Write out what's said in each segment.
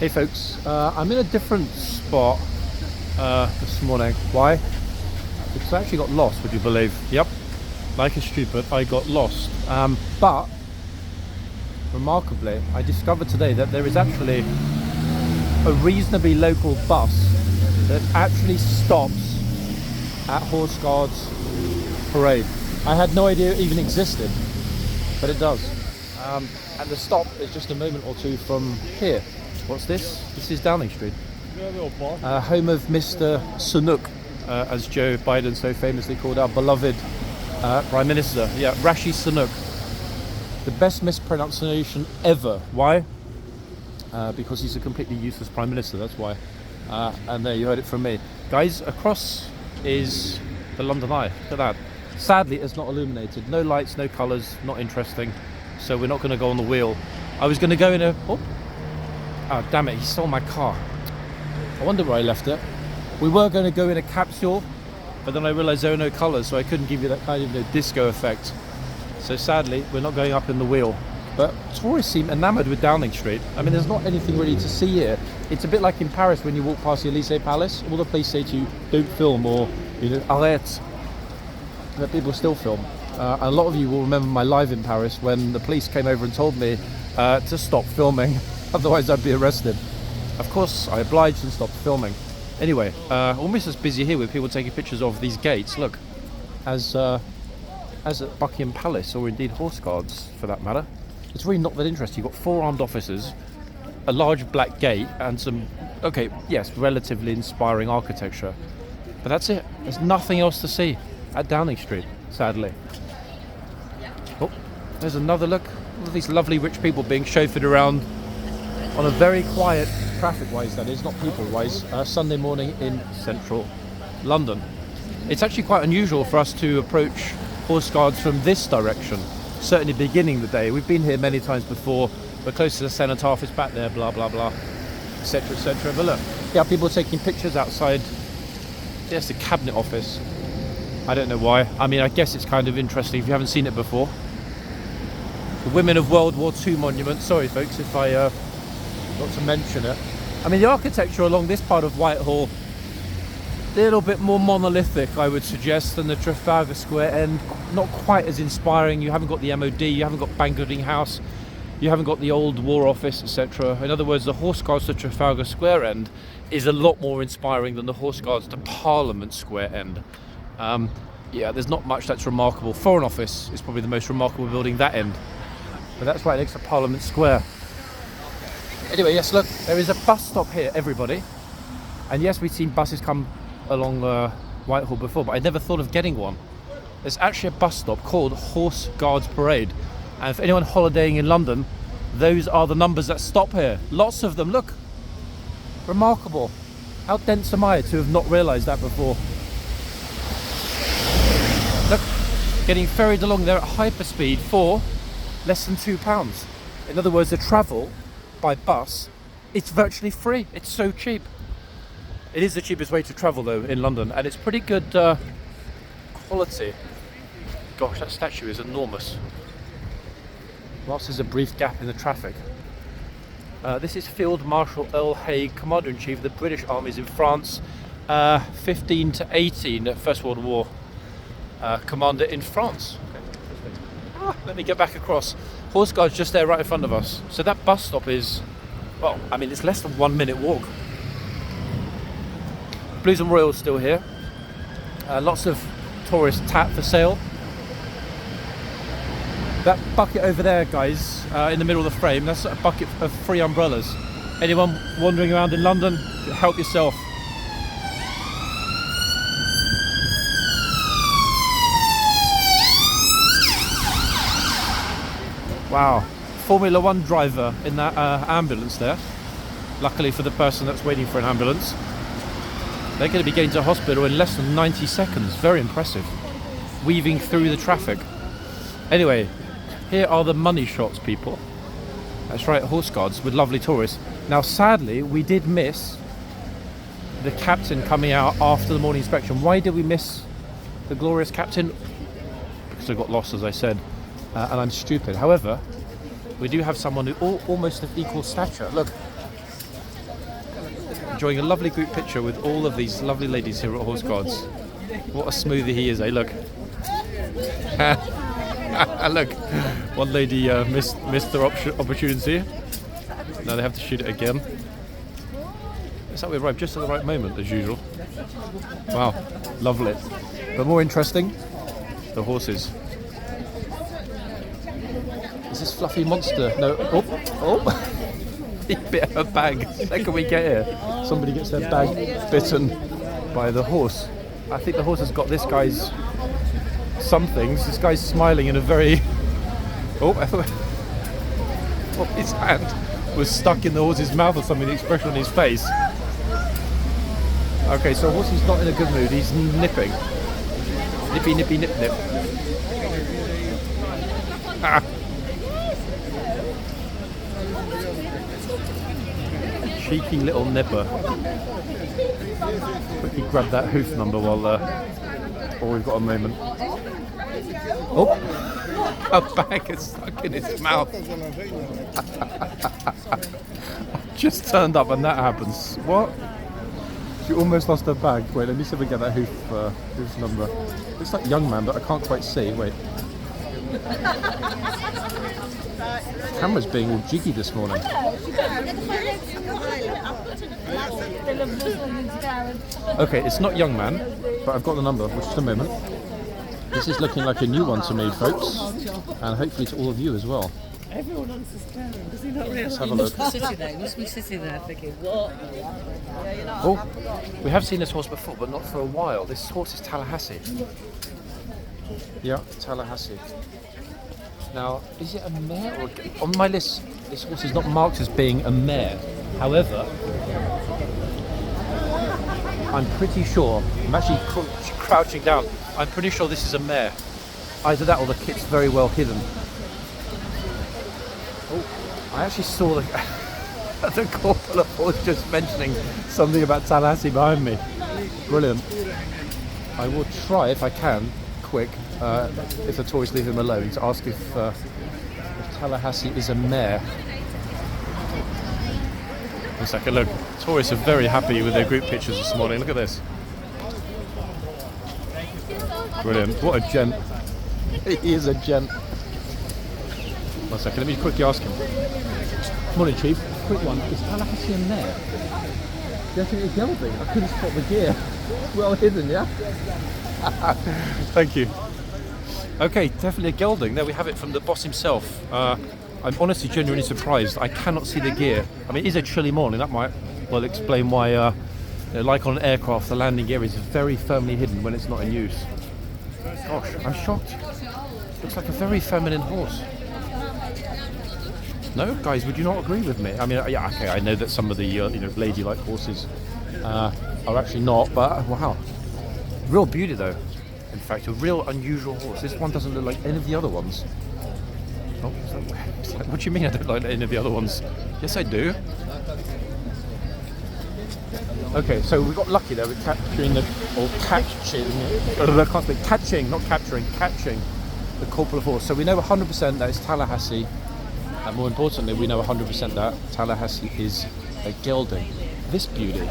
Hey folks, I'm in a different spot this morning. Why? Because I actually got lost, would you believe? Yep, like a stupid, I got lost. But, remarkably, I discovered today that there is actually a reasonably local bus that actually stops at horseguardsparade. I had no idea it even existed, but it does. And the stop is just a moment or two from here. What's this? This is Downing Street. Home of Mr. Sunak, as Joe Biden so famously called our beloved Prime Minister. Yeah, Rishi Sunak. The best mispronunciation ever. Why? Because he's a completely useless Prime Minister, that's why. And there, you heard it from me. Guys, across is the London Eye. Look at that. Sadly, it's not illuminated. No lights, no colours, not interesting. So we're not going to go on the wheel. I was going to go in a... Oh, damn it, he stole my car. I wonder where I left it. We were going to go in a capsule, but then I realised there are no colours, so I couldn't give you that kind of disco effect. So sadly, we're not going up in the wheel. But tourists seem enamoured with Downing Street. I mean, there's not anything really to see here. It's a bit like in Paris when you walk past the Elysee Palace. All the police say to you, don't film, or, arrête. But people still film. A lot of you will remember my live in Paris when the police came over and told me to stop filming. Otherwise I'd be arrested. Of course I obliged and stopped filming. Anyway, almost as busy here with people taking pictures of these gates, look, as at Buckingham Palace, or indeed Horse Guards for that matter. It's really not that interesting. You've got 4 armed officers, a large black gate, and some, okay, yes, relatively inspiring architecture. But that's it. There's nothing else to see at Downing Street, sadly. Oh, there's another look. All of these lovely rich people being chauffeured around on a very quiet, traffic-wise that is, not people-wise, Sunday morning in central London. It's actually quite unusual for us to approach Horse Guards from this direction, certainly beginning the day. We've been here many times before. We're close to the Cenotaph, it's back there, blah, blah, blah, etc., etc. But look, yeah, people are taking pictures outside. There's the Cabinet Office. I don't know why. I mean, I guess it's kind of interesting if you haven't seen it before. The Women of World War II monument. Sorry, folks, if I not to mention it. I mean, the architecture along this part of Whitehall, a little bit more monolithic, I would suggest, than the Trafalgar Square end. Not quite as inspiring. You haven't got the MOD, you haven't got Banqueting House, you haven't got the old War Office, etc. In other words, the Horse Guards to Trafalgar Square end is a lot more inspiring than the Horse Guards to Parliament Square end. Yeah, there's not much that's remarkable. Foreign Office is probably the most remarkable building that end. But that's right next to Parliament Square. Anyway, yes, look, there is a bus stop here, everybody. And yes, we've seen buses come along Whitehall before, but I never thought of getting one. There's actually a bus stop called Horseguardsparade. And for anyone holidaying in London, those are the numbers that stop here. Lots of them, look. Remarkable. How dense am I to have not realised that before? Look, getting ferried along there at hyperspeed for less than £2. In other words, the travel by bus, it's virtually free. It's so cheap. It is the cheapest way to travel though in London, and it's pretty good quality. Gosh, that statue is enormous. Whilst there's a brief gap in the traffic. This is Field Marshal Earl Haig, Commander-in-Chief of the British armies in France, 15 to 18, First World War. Commander in France. Okay. Let me get back across. Horse Guards just there right in front of us. So that bus stop is, well, I mean, it's less than 1 minute walk. Blues and Royals still here. Lots of tourist tat for sale. That bucket over there, guys, in the middle of the frame, that's a bucket of free umbrellas. Anyone wandering around in London, help yourself. Wow, Formula One driver in that ambulance there. Luckily for the person that's waiting for an ambulance. They're going to be getting to hospital in less than 90 seconds. Very impressive. Weaving through the traffic. Anyway, here are the money shots, people. That's right, Horse Guards with lovely tourists. Now, sadly, we did miss the captain coming out after the morning inspection. Why did we miss the glorious captain? Because I got lost, as I said. And I'm stupid. However, we do have someone who almost of equal stature. Look, enjoying a lovely group picture with all of these lovely ladies here at Horse Guards. What a smoothie he is, eh? Look. Look, one lady missed their opportunity. Now they have to shoot it again. Looks like we arrived just at the right moment, as usual. Wow, lovely. But more interesting, the horses. Is this fluffy monster? No. Oh! He bit her bag. How can we get here? Somebody gets their bag bitten by the horse. I think the horse has got this guy's some things. This guy's smiling in a very... Oh, I thought his hand was stuck in the horse's mouth or something, the expression on his face. Okay, so horse is not in a good mood. He's nipping. Nippy, nippy, nip, nip. Ah. Cheeky little nipper. Quickly grab that hoof number while we've got a moment. Oh, a bag is stuck in his mouth. Just turned up and that happens. What? She almost lost her bag. Wait, let me see if we get that hoof number. Looks like young man, but I can't quite see. Wait. The camera's being all jiggy this morning. Okay, it's not young man, but I've got the number, which is a moment. This is looking like a new one to me, folks, and hopefully to all of you as well. Everyone understands. Does he not realise? Let's have a look. He must be sitting there thinking, what? Oh, we have seen this horse before, but not for a while. This horse is Tallahassee. Yeah, Tallahassee. Now, is it a mare or on my list? This horse is not marked as being a mare. However, I'm pretty sure. I'm actually crouching down. I'm pretty sure this is a mare. Either that or the kit's very well hidden. Oh, I actually saw the corporal of horse just mentioning something about Tallahassee behind me. Brilliant. I will try if I can, quick, if the tourists leave him alone, to ask if Tallahassee is a mare. One second, look, tourists are very happy with their group pictures this morning. Look at this. Brilliant. What a gent. He is a gent. One second, let me quickly ask him. Morning, Chief. Quick one. Is Tallahassee a mare? Definitely gelding. I couldn't spot the gear. Well hidden, yeah? Thank you. Okay, definitely a gelding. There we have it from the boss himself. I'm honestly genuinely surprised. I cannot see the gear. I mean, it is a chilly morning. That might well explain why, like on an aircraft, the landing gear is very firmly hidden when it's not in use. Gosh, I'm shocked. Looks like a very feminine horse. No, guys, would you not agree with me? I mean, yeah, okay, I know that some of the ladylike horses are actually not, but wow, real beauty though. In fact, a real unusual horse. This one doesn't look like any of the other ones. Oh, what do you mean I don't like any of the other ones? Yes, I do. Okay, so we got lucky there with catching catching the corporal of horse. So we know 100% that it's Tallahassee, and more importantly, we know 100% that Tallahassee is a gelding. This beauty.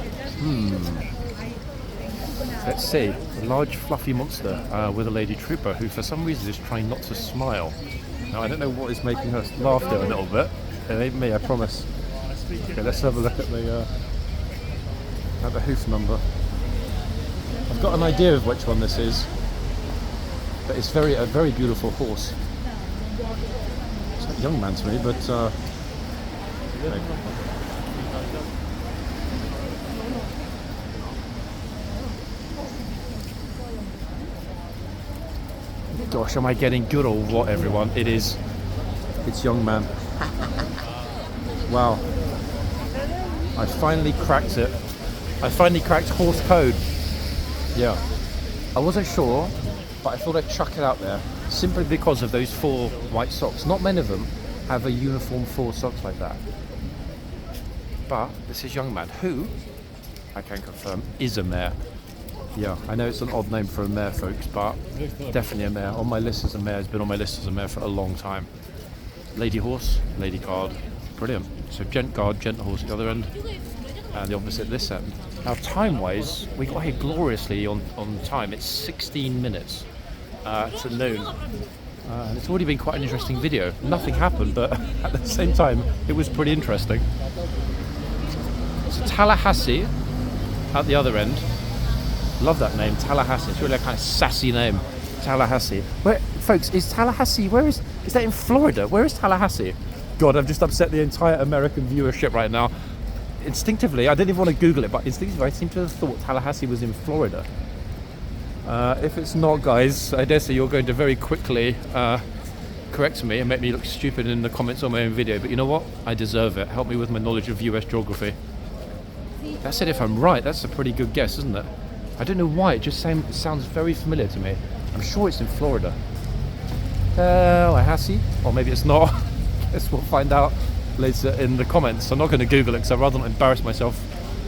Let's see, a large fluffy monster with a lady trooper who for some reason is trying not to smile. Now I don't know what is making her laugh there a little bit. It ain't me, I promise. Okay, let's have a look at the hoof number. I've got an idea of which one this is, but it's a very beautiful horse. It's like a young man to me, but okay. Gosh, am I getting good or what, everyone? It is. It's young man. Wow. I finally cracked it. I finally cracked horse code. Yeah. I wasn't sure, but I thought I'd chuck it out there simply because of those 4 white socks. Not many of them have a uniform 4 socks like that. But this is young man, who, I can confirm, is a mare. Yeah, I know it's an odd name for a mare, folks, but definitely a mare. On my list as a mare, has been on my list as a mare for a long time. Lady horse, lady guard, brilliant. So gent guard, gent horse at the other end. and the opposite this end. Now time-wise, we got here gloriously on time. It's 16 minutes to noon. And it's already been quite an interesting video. Nothing happened, but at the same time, it was pretty interesting. So Tallahassee at the other end. Love that name, Tallahassee. It's really a kind of sassy name, Tallahassee. Where, folks, is Tallahassee? Is that in Florida? Where is Tallahassee? God, I've just upset the entire American viewership right now. Instinctively, I didn't even want to Google it, but instinctively, I seem to have thought Tallahassee was in Florida. If it's not, guys, I dare say you're going to very quickly correct me and make me look stupid in the comments on my own video. But you know what? I deserve it. Help me with my knowledge of US geography. That's it. If I'm right, that's a pretty good guess, isn't it? I don't know why. It just sounds very familiar to me. I'm sure it's in Florida. Tallahassee, or maybe it's not. Guess we'll find out later in the comments. I'm not going to Google it because I'd rather not embarrass myself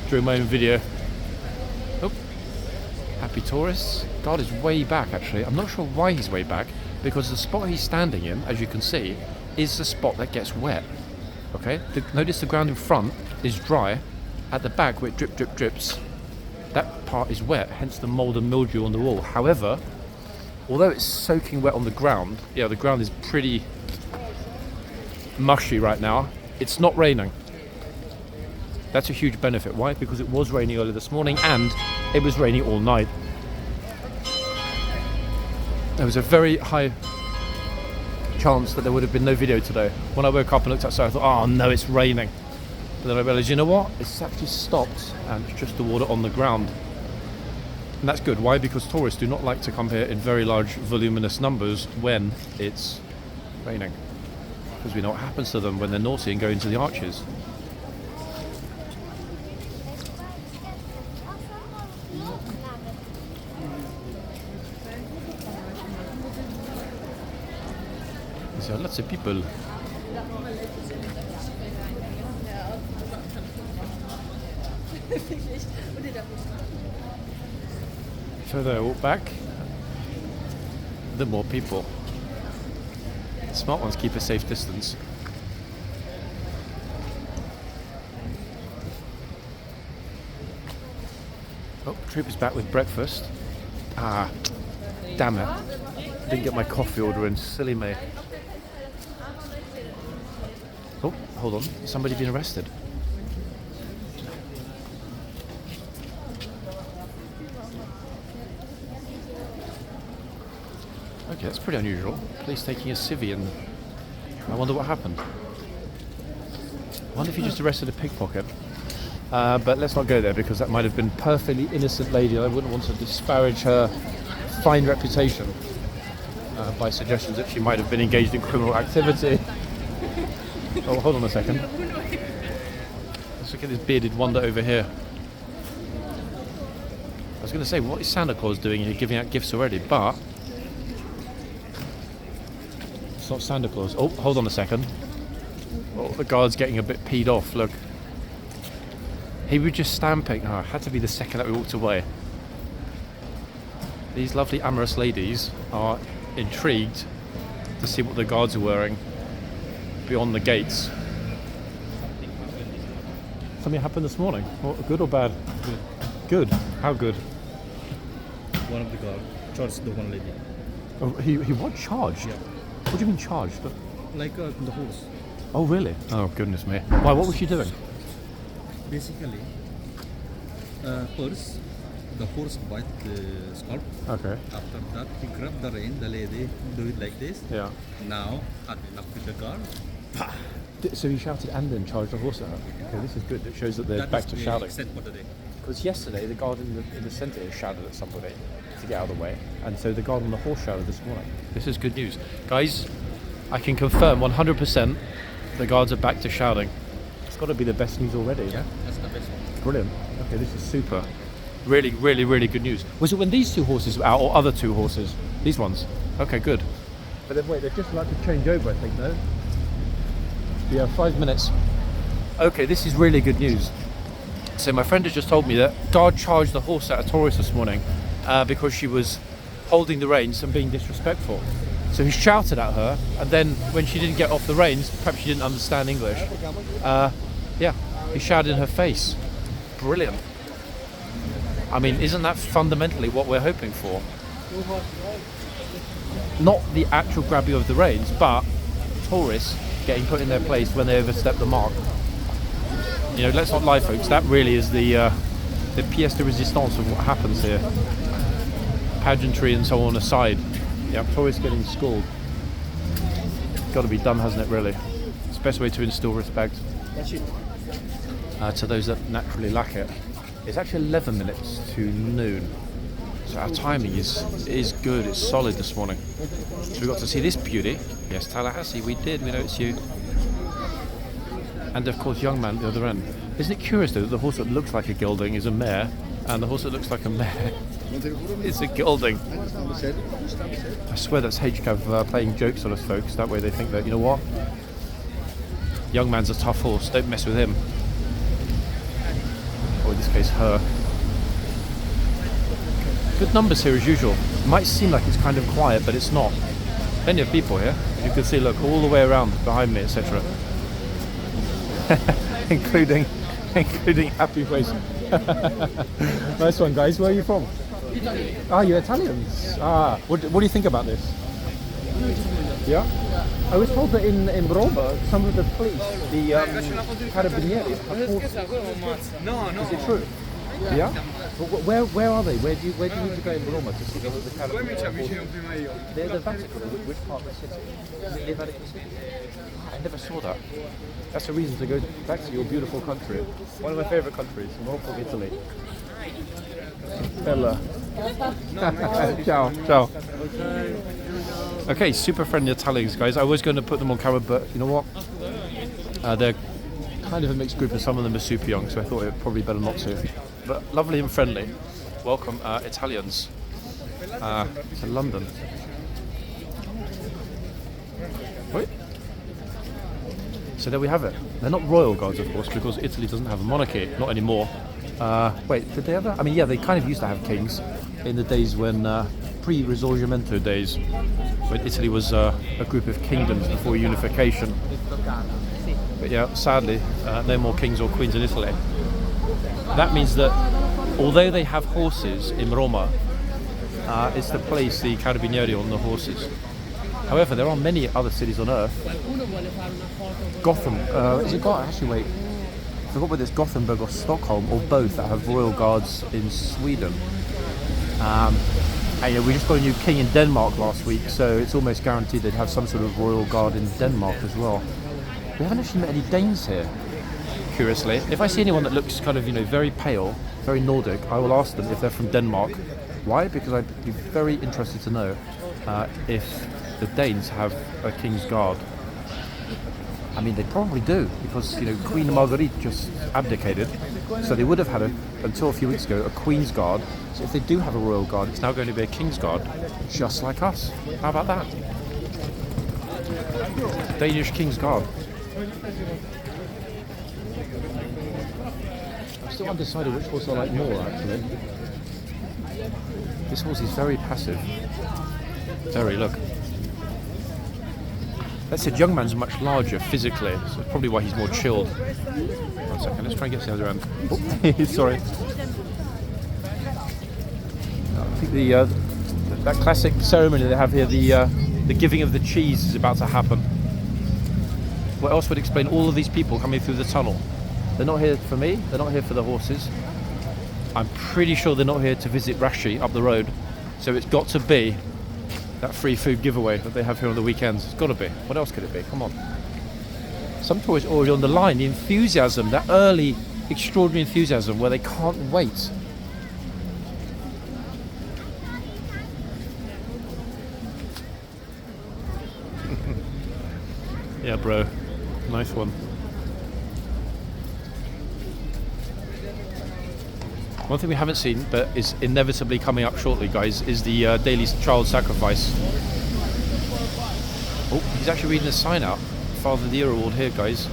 during my own video. Oh, happy tourists. God is way back actually. I'm not sure why he's way back, because the spot he's standing in, as you can see, is the spot that gets wet. Okay, notice the ground in front is dry. At the back where it drips, that part is wet, hence the mould and mildew on the wall. However, although it's soaking wet on the ground, yeah, the ground is pretty mushy right now, it's not raining. That's a huge benefit. Why? Because it was raining earlier this morning and it was raining all night. There was a very high chance that there would have been no video today. When I woke up and looked outside, I thought, oh no, it's raining. But then I realised, you know what? It's actually stopped and it's just the water on the ground. And that's good. Why? Because tourists do not like to come here in very large, voluminous numbers when it's raining. Because we know what happens to them when they're naughty and go into the arches. There are lots of people. Further I walk back, the more people. The smart ones keep a safe distance. Oh, Troop is back with breakfast. Ah, damn it. Didn't get my coffee order in, silly me. Oh, hold on, somebody been arrested. Okay, that's pretty unusual. Police taking a civvy and I wonder what happened. I wonder if he just arrested a pickpocket. But let's not go there because that might have been a perfectly innocent lady and I wouldn't want to disparage her fine reputation by suggestions that she might have been engaged in criminal activity. Oh, hold on a second. Let's look at this bearded wonder over here. I was going to say, what is Santa Claus doing here giving out gifts already? But it's not Santa Claus. Oh, hold on a second. Oh, the guard's getting a bit peed off, look. He was just stamping. Oh, it had to be the second that we walked away. These lovely amorous ladies are intrigued to see what the guards are wearing beyond the gates. Something happened this morning. Good or bad? Good. How good? One of the guard charged the one lady. Oh, he what? Charged? Yeah. What do you mean charged? Like the horse. Oh really? Oh goodness me. Why? What was she doing? Basically, first the horse bite the scalp. Okay. After that, he grabbed the rein. The lady do it like this. Yeah. Now, had enough with the guard. So he shouted and then charged the horse at her. Okay, this is good. It shows that they're That back is to the shouting. extent for the day. Because yesterday the guard in the centre here shouted at somebody to get out of the way, and so the guard on the horse shouted this morning. This is good news, guys. I can confirm 100% the guards are back to shouting. It's got to be the best news already. Yeah, that's the best one. Brilliant. Okay, this is super. Really, really, really good news. Was it when these two horses were out, or other two horses? These ones. Okay, good. But then wait, they're just about to change over, I think, no? Yeah, 5 minutes. Okay, this is really good news. So my friend has just told me that guard charged the horse at a tourist this morning because she was holding the reins and being disrespectful. So he shouted at her, and then when she didn't get off the reins, perhaps she didn't understand English, yeah, he shouted in her face. brilliant. I mean, isn't that fundamentally what we're hoping for? Not the actual grabbing of the reins, but tourists getting put in their place when they overstep the mark. You know, let's not lie, folks. That really is the pièce de résistance of what happens here. Pageantry and so on aside, yeah, tourists getting schooled. Got to be done, hasn't it? Really, it's the best way to instill respect to those that naturally lack it. It's actually 11 minutes to noon, so our timing is good. It's solid this morning. So we got to see this beauty. Yes, Tallahassee, we did. We know it's you. And of course, young man at the other end. Isn't it curious though that the horse that looks like a gelding is a mare, and the horse that looks like a mare is a gelding? I swear that's HCAV playing jokes on us, folks. That way they think that, you know what? Young man's a tough horse. Don't mess with him. Or in this case, her. Good numbers here as usual. Might seem like it's kind of quiet, but it's not. Plenty of people here. You can see, look, all the way around behind me, etc. including Happy Face. Nice one, guys. Where are you from? Italy. Ah, you're Italians. Ah, what do you think about this? Yeah? I was told that in Roma, some of the police, the carabinieri, have horses. No. Is it true? Yeah? Where are they? Where do you need to go in Roma to see the carabinieri? They're the Vatican. Which part of the city? Is it the Vatican City? I never saw that. That's a reason to go back to your beautiful country. One of my favourite countries, Morocco, Italy. Bella. Ciao. Okay, super friendly Italians, guys. I was going to put them on camera, but you know what? They're kind of a mixed group, and some of them are super young, so I thought it probably better not to. But lovely and friendly. Welcome, Italians, to London. Wait. So there we have it. They're not royal guards, of course, because Italy doesn't have a monarchy, not anymore. Wait, did they ever? I mean, yeah, they kind of used to have kings in the days when, pre-Risorgimento days, when Italy was a group of kingdoms before unification. But yeah, sadly, no more kings or queens in Italy. That means that although they have horses in Roma, it's to place the carabinieri on the horses. However, there are many other cities on earth. Gotham, is it Gotham? Actually, wait. I forgot whether it's Gothenburg or Stockholm, or both, that have royal guards in Sweden. And yeah, we just got a new king in Denmark last week, so it's almost guaranteed they'd have some sort of royal guard in Denmark as well. We haven't actually met any Danes here, curiously. If I see anyone that looks kind of, very pale, very Nordic, I will ask them if they're from Denmark. Why? Because I'd be very interested to know if the Danes have a kingsguard. I mean, they probably do, because, Queen Marguerite just abdicated, so they would have had, until a few weeks ago, a Queen's Guard. So if they do have a royal guard, it's now going to be a King's Guard, just like us. How about that? Danish King's Guard. I'm still undecided which horse I like more, actually. This horse is very passive. Very, look. That said, young man's much larger physically, so that's probably why he's more chilled. 1 second, let's try and get to the other end. Oh, sorry. I think that classic ceremony they have here, the giving of the cheese, is about to happen. What else would explain all of these people coming through the tunnel? They're not here for me, they're not here for the horses. I'm pretty sure they're not here to visit Rashi up the road, so it's got to be that free food giveaway that they have here on the weekends. It's got to be. What else could it be? Come on. Some toys already on the line. The enthusiasm, that early, extraordinary enthusiasm where they can't wait. Yeah, bro. Nice one. One thing we haven't seen, but is inevitably coming up shortly, guys, is the daily child sacrifice. Oh, he's actually reading a sign out. Father of the Year award here, guys.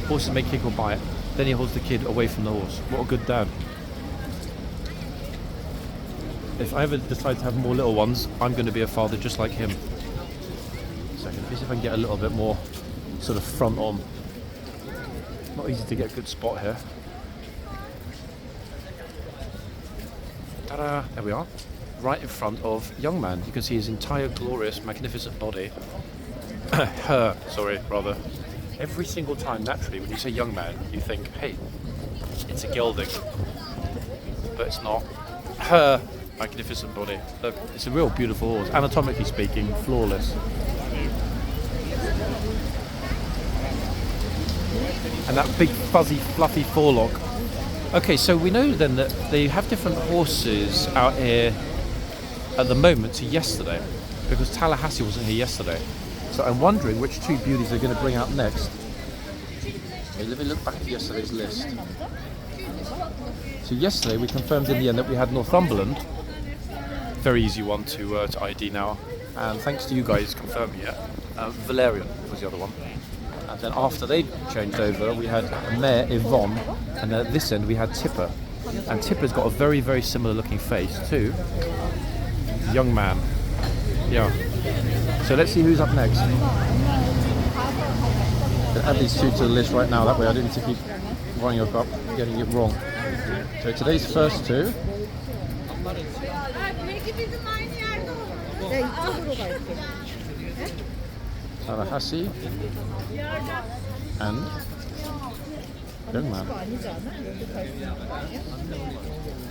Horses may kick or bite. Then he holds the kid away from the horse. What a good dad. If I ever decide to have more little ones, I'm going to be a father just like him. Second, let me see if I can get a little bit more sort of front on. Not easy to get a good spot here. Ta-da! There we are. Right in front of young man. You can see his entire glorious, magnificent body. Rather. Every single time, naturally, when you say young man, you think, hey, it's a gelding. But it's not. Her magnificent body. Look, it's a real beautiful horse. Anatomically speaking, flawless. And that big, fuzzy, fluffy forelock. Okay, so we know then that they have different horses out here at the moment to yesterday, because Tallahassee wasn't here yesterday. So I'm wondering which two beauties they're going to bring out next. Okay, let me look back at yesterday's list. So yesterday we confirmed in the end that we had Northumberland. Very easy one to ID now. And thanks to you guys confirming it, Valerian was the other one. And then after they changed over, we had Mare Yvonne, and at this end we had Tipper. And Tipper's got a very, very similar looking face to young man. Yeah. So let's see who's up next. I'll add these two to the list right now, that way I don't need to keep running up, getting it wrong. So today's first two. Tallahassee and young man.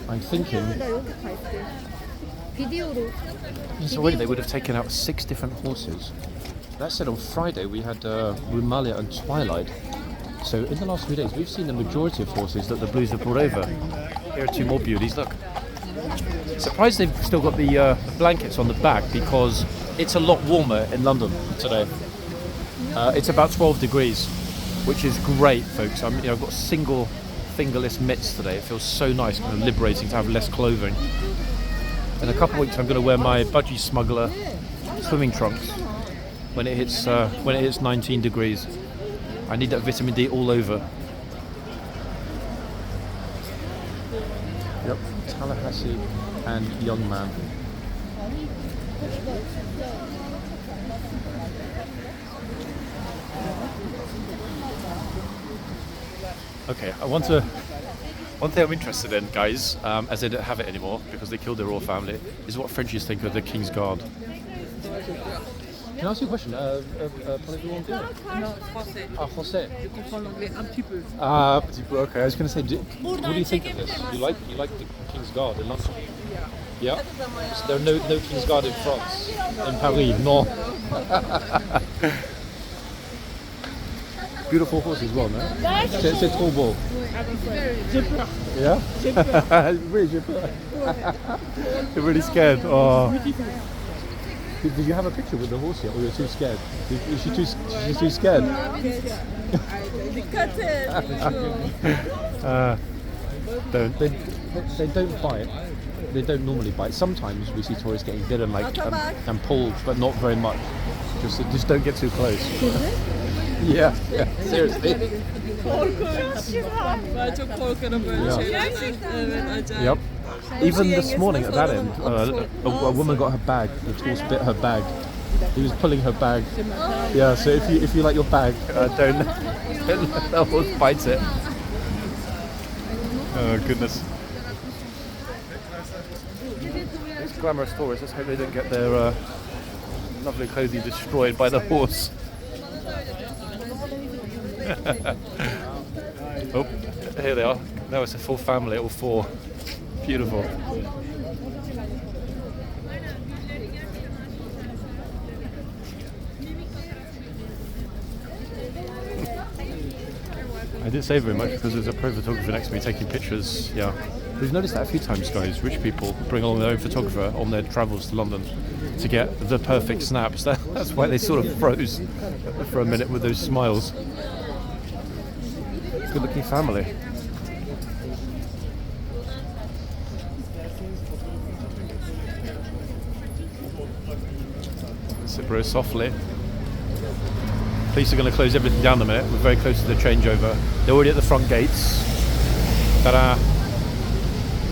I'm thinking. Yes, already they would have taken out 6 different horses. That said, on Friday we had Rumalia and Twilight. So in the last few days we've seen the majority of horses that the Blues have brought over. Here are 2 more beauties, look. Surprised they've still got the blankets on the back, because it's a lot warmer in London today. It's about 12 degrees, which is great, folks. I've got single fingerless mitts today. It feels so nice, kind of liberating to have less clothing. In a couple of weeks I'm going to wear my Budgie Smuggler swimming trunks when it hits 19 degrees. I need that vitamin D all over. Yep, Tallahassee and young man. Okay, one thing I'm interested in, guys, as they don't have it anymore because they killed their royal family, is what Frenchies think of the Kingsguard. Can I ask you a question? Parlez-vous anglais? Non, français. Ah, français. Je comprends l'anglais un petit peu. Ah, petit peu. Okay, I was going to say, what do you think of this? You like the Kingsguard in London? Yeah. So there are no Kingsguard in France, in Paris. No. Beautiful horse as well, no? C'est trop beau. J'ai peur. Yeah? J'ai peur. Really, j'ai peur. You're really scared. Oh. Did you have a picture with the horse yet, or you're too scared? Is she too scared? They don't bite. They don't normally bite. Sometimes we see tourists getting bitten and pulled, but not very much. Just don't get too close. Yeah, seriously. Yep. Even this morning at that end, a woman got her bag. The horse bit her bag. He was pulling her bag. Yeah. So if you like your bag, don't let the horse bite it. Oh goodness. These glamorous tourists. Let's hope they don't get their lovely clothing destroyed by the horse. Oh, here they are. Now it's a full family, all 4. Beautiful. I didn't say very much because there's a pro photographer next to me taking pictures. Yeah. We've noticed that a few times, guys. Rich people bring along their own photographer on their travels to London to get the perfect snaps. That's why they sort of froze for a minute with those smiles. Good looking family. Sit very softly. Police are going to close everything down in a minute. We're very close to the changeover. They're already at the front gates. Ta-da!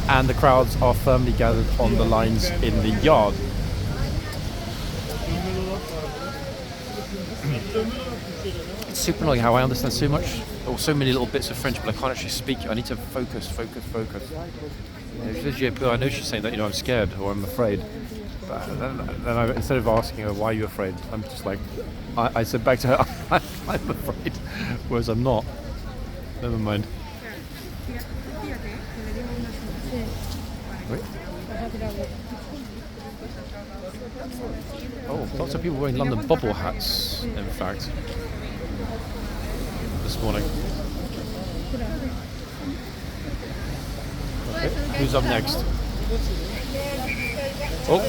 And the crowds are firmly gathered on the lines in the yard. It's super annoying how I understand so much, or so many little bits of French, but I can't actually speak it. I need to focus. I know she's saying that, I'm scared or I'm afraid. But then instead of asking her, why are you afraid? I'm just like, I said back to her, I'm afraid, whereas I'm not. Never mind. Wait. Oh, lots of people wearing London bobble hats, in fact, this morning. Okay, who's up next? Oh,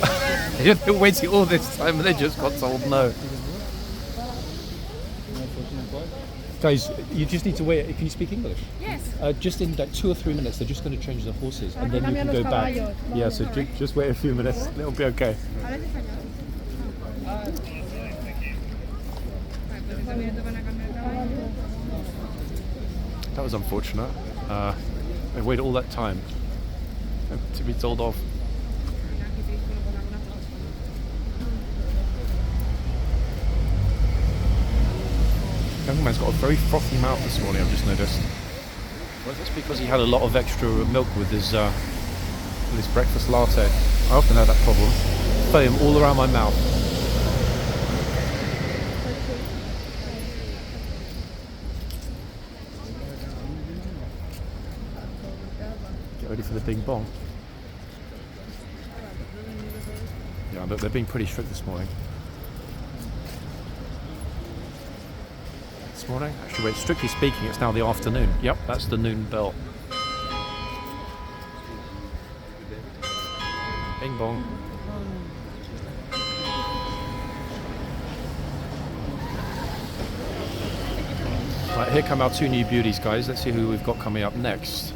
they've been waiting all this time and they just got told no. Guys, you just need to wait. Can you speak English? Yes. Just in like 2 or 3 minutes, they're just going to change the horses and then you can go back. Yeah, so just wait a few minutes. It'll be okay. That was unfortunate. I waited all that time to be told off. Young man's got a very frothy mouth this morning, I've just noticed. Well, that's because he had a lot of extra milk with his breakfast latte. I often have that problem. Foam all around my mouth. Get ready for the bing bong. Yeah, look, they're being pretty strict this morning. Morning. Actually, wait, strictly speaking, it's now the afternoon. Yep, that's the noon bell. Bing bong. Right, here come our 2 new beauties, guys. Let's see who we've got coming up next.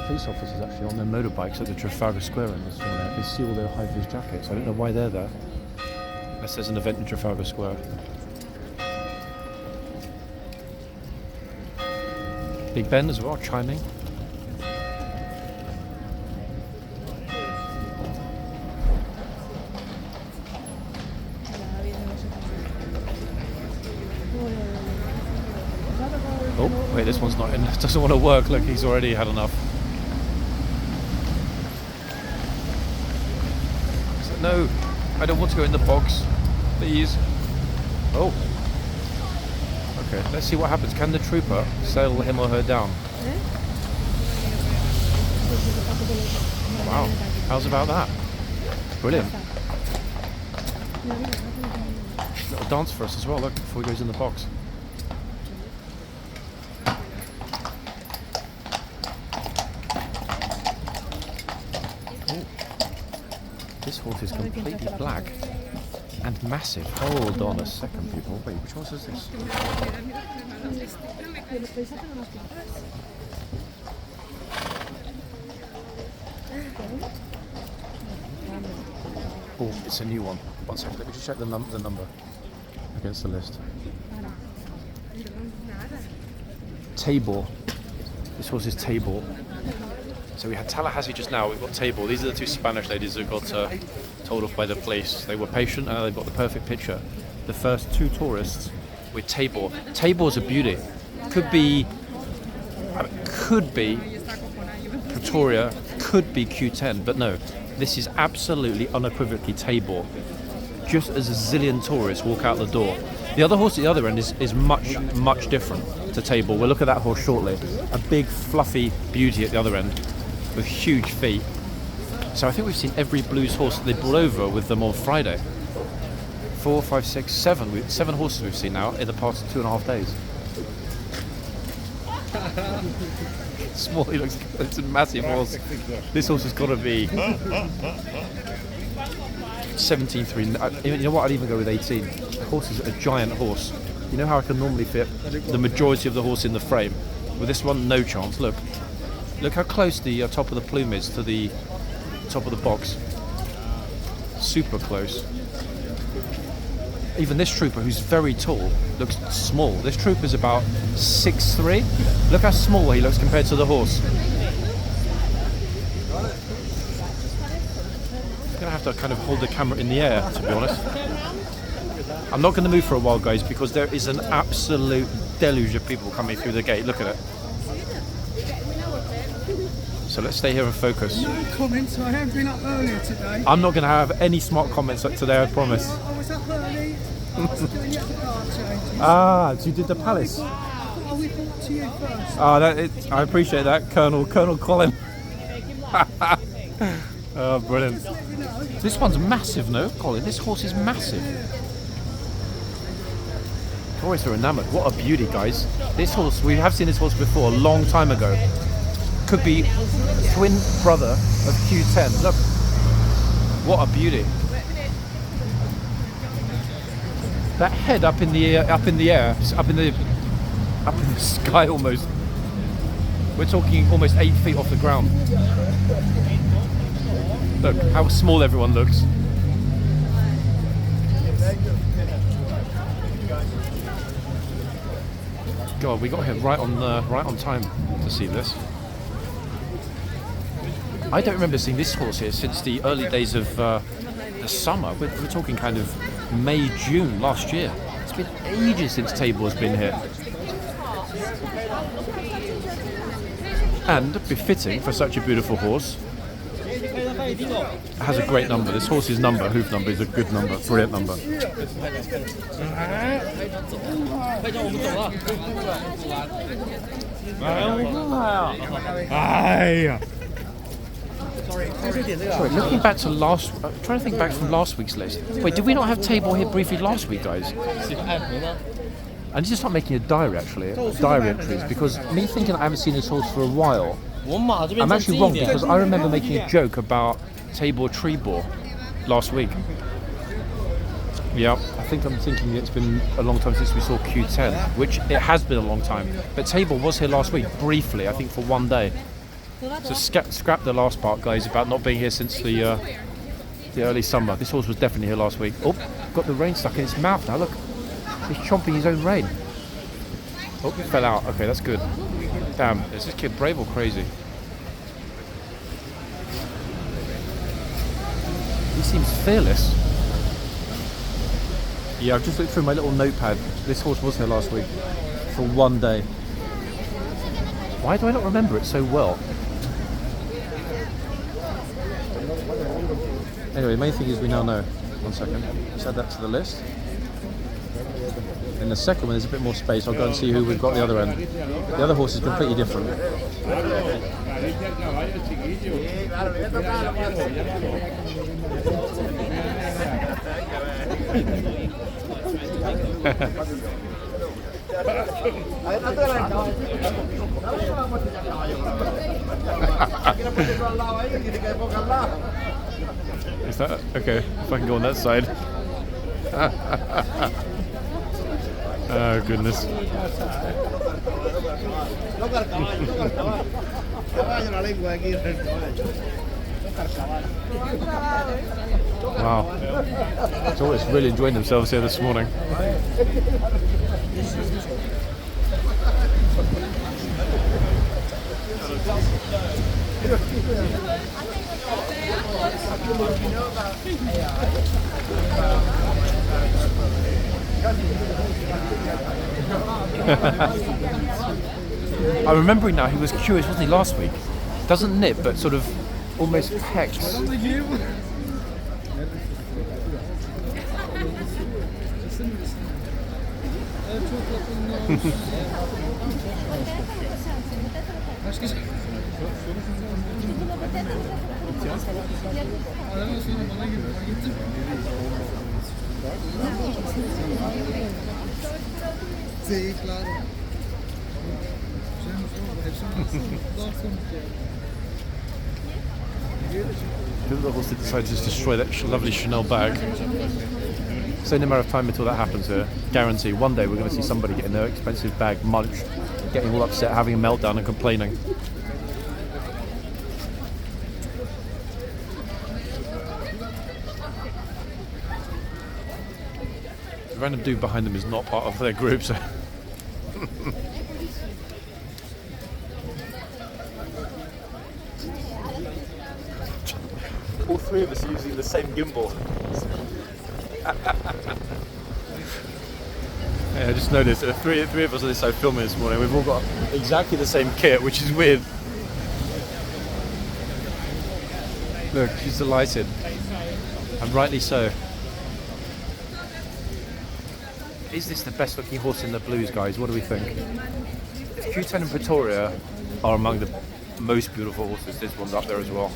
Police officers actually on their motorbikes at the Trafalgar Square end this morning. I can see all their high-vis jackets. I don't know why they're there. Unless there's an event in Trafalgar Square. Big Ben as well, chiming. Oh, wait, this one's not in. It doesn't want to work. Look, he's already had enough. No, I don't want to go in the box. Please. Oh. Okay, let's see what happens. Can the trooper sail him or her down? Wow, how's about that? Brilliant. Little dance for us as well, look, before he goes in the box. This horse is completely black and massive. Hold on a second, people. Wait, which horse is this? Oh, it's a new one. 1 second, let me just check the number against the list. TABOR. This horse is TABOR. So we had Tallahassee just now, we've got TABOR. These are the 2 Spanish ladies who got told off by the police. They were patient and they've got the perfect picture. The first 2 tourists with TABOR. TABOR's a beauty. Could be Pretoria, could be Q10, but no. This is absolutely unequivocally TABOR. Just as a zillion tourists walk out the door. The other horse at the other end is much, much different to TABOR. We'll look at that horse shortly. A big, fluffy beauty at the other end with huge feet. So I think we've seen every blues horse that they brought over with them on Friday. 4, 5, 6, 7. 7 horses we've seen now in the past 2.5 days. Small, he looks, it's a massive horse. This horse has got to be 17.3. You know what? I'd even go with 18. The horse is a giant horse. You know how I can normally fit the majority of the horse in the frame? With this one, no chance. Look how close the top of the plume is to the top of the box. Super close. even this trooper, who's very tall, looks small. This trooper's about 6'3". Look how small he looks compared to the horse. I'm gonna have to kind of hold the camera in the air, to be honest. I'm not going to move for a while, guys, because there is an absolute deluge of people coming through the gate. Look at it. So let's stay here and focus. No comments, I have been up earlier today. I'm not going to have any smart comments today, I promise. I was up early, I was doing the car changes. Ah, so you did the palace. I will talk to you first. I appreciate that, Colonel Colin. Oh, brilliant. This one's massive, no, Colin? This horse is massive. Tourists are enamoured. What a beauty, guys. This horse, we have seen this horse before, a long time ago. Could be twin brother of Q10. Look, what a beauty. That head up in the air, up in the sky almost. We're talking almost 8 feet off the ground. Look how small everyone looks. God, we got here right on time to see this. I don't remember seeing this horse here since the early days of the summer. We're talking kind of May, June last year. It's been ages since Tabor's been here. And befitting for such a beautiful horse, it has a great number. This horse's number, hoof number, is a good number, brilliant number. Sorry, looking back to trying to think back from last week's list. Wait, did we not have Tabor here briefly last week, guys? I need to start making a diary, actually, diary entries, because me thinking I haven't seen this horse for a while, I'm actually wrong, because I remember making a joke about Tabor Trebor last week. Yeah, I think I'm thinking it's been a long time since we saw Q10, which it has been a long time. But Tabor was here last week, briefly, I think for one day. So scrap the last part, guys, about not being here since the early summer. This horse was definitely here last week. Oh, got the rein stuck in its mouth now, look. He's chomping his own rein. Oh, it fell out. Okay, that's good. Damn, is this kid brave or crazy? He seems fearless. Yeah, I've just looked through my little notepad. This horse was here last week for one day. Why do I not remember it so well? Anyway, the main thing is we now know. 1 second. Let's add that to the list. In the second one, there's a bit more space. I'll go and see who we've got at the other end. The other horse is completely different. Is that okay? If I can go on that side. Oh goodness. Wow. Tourists really enjoying themselves here this morning. I'm remembering now, he was curious, wasn't he, last week? Doesn't nip, but sort of almost pecks. Sí, claro. The little horse decided to just destroy that lovely Chanel bag. It's only a matter of time until that happens here. Guarantee. One day we're going to see somebody getting their expensive bag munched, getting all upset, having a meltdown and complaining. random dude behind them is not part of their group, so... All three of us are using the same gimbal. Yeah, I just noticed that three of us on this side filming this morning, we've all got exactly the same kit, which is weird. Look, she's delighted. And rightly so. Is this the best looking horse in the blues, guys? What do we think? Q10 and Pretoria are among the most beautiful horses. This one's up there as well.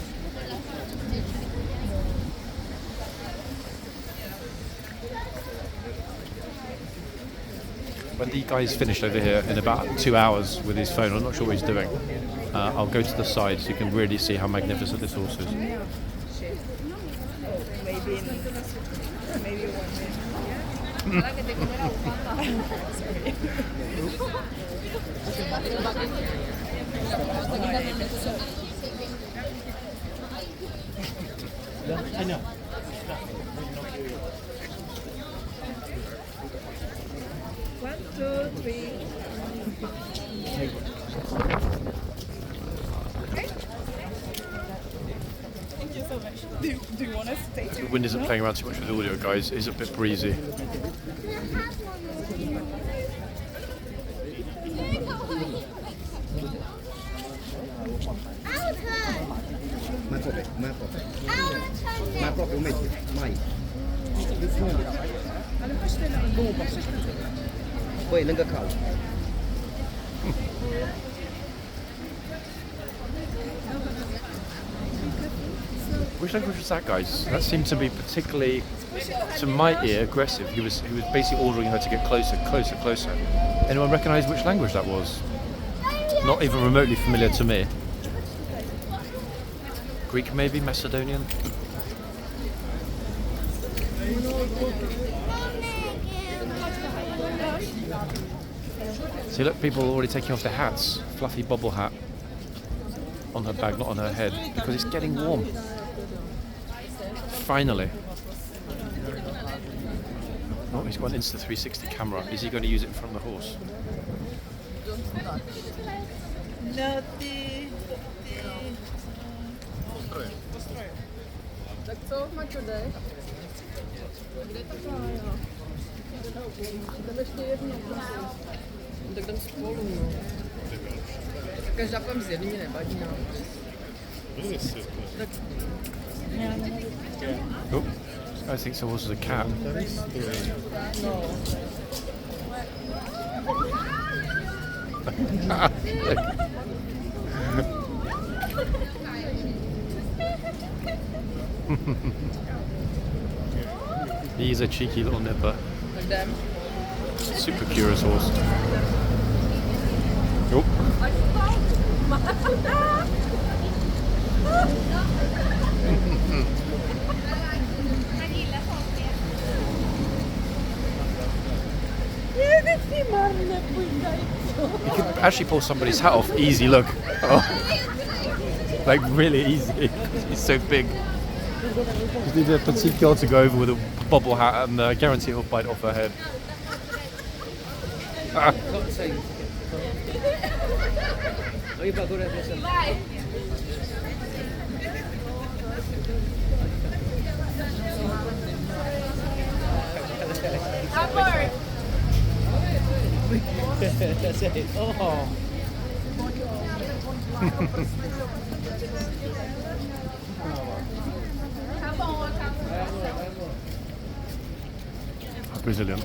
When the guy's finished over here in about 2 hours with his phone, I'm not sure what he's doing. I'll go to the side so you can really see how magnificent this horse is. I know. One, two, three. Thank you so much. Do you want us to stay The wind isn't playing around too much with the audio, guys. It's a bit breezy. Which language was that, guys? That seemed to be particularly, to my ear, aggressive. He was basically ordering her to get closer, closer, closer. Anyone recognise which language that was? Not even remotely familiar to me. Greek, maybe? Macedonian? See, look, people are already taking off their hats. Fluffy bobble hat on her bag, not on her head, because it's getting warm. Finally. Oh, he's got an Insta360 camera. Is he going to use it in front of the horse? No, Tak co macie tutaj? Kde to bylo? Jdeme ještě jednou, prosím. Tak jdem spolu, no. Každá půjdem z jedný, mě nevadí, no. Tak... Oh, I think so. Was a cat. No. He's a cheeky little nipper. Tak jdem. Super curious horse. Oh. You can actually pull somebody's hat off easy, look. Oh. Like really easy. He's so big. Just need a petite girl to go over with a bobble hat and I guarantee he'll bite off her head. Ah. That's it. Oh. Brazilian.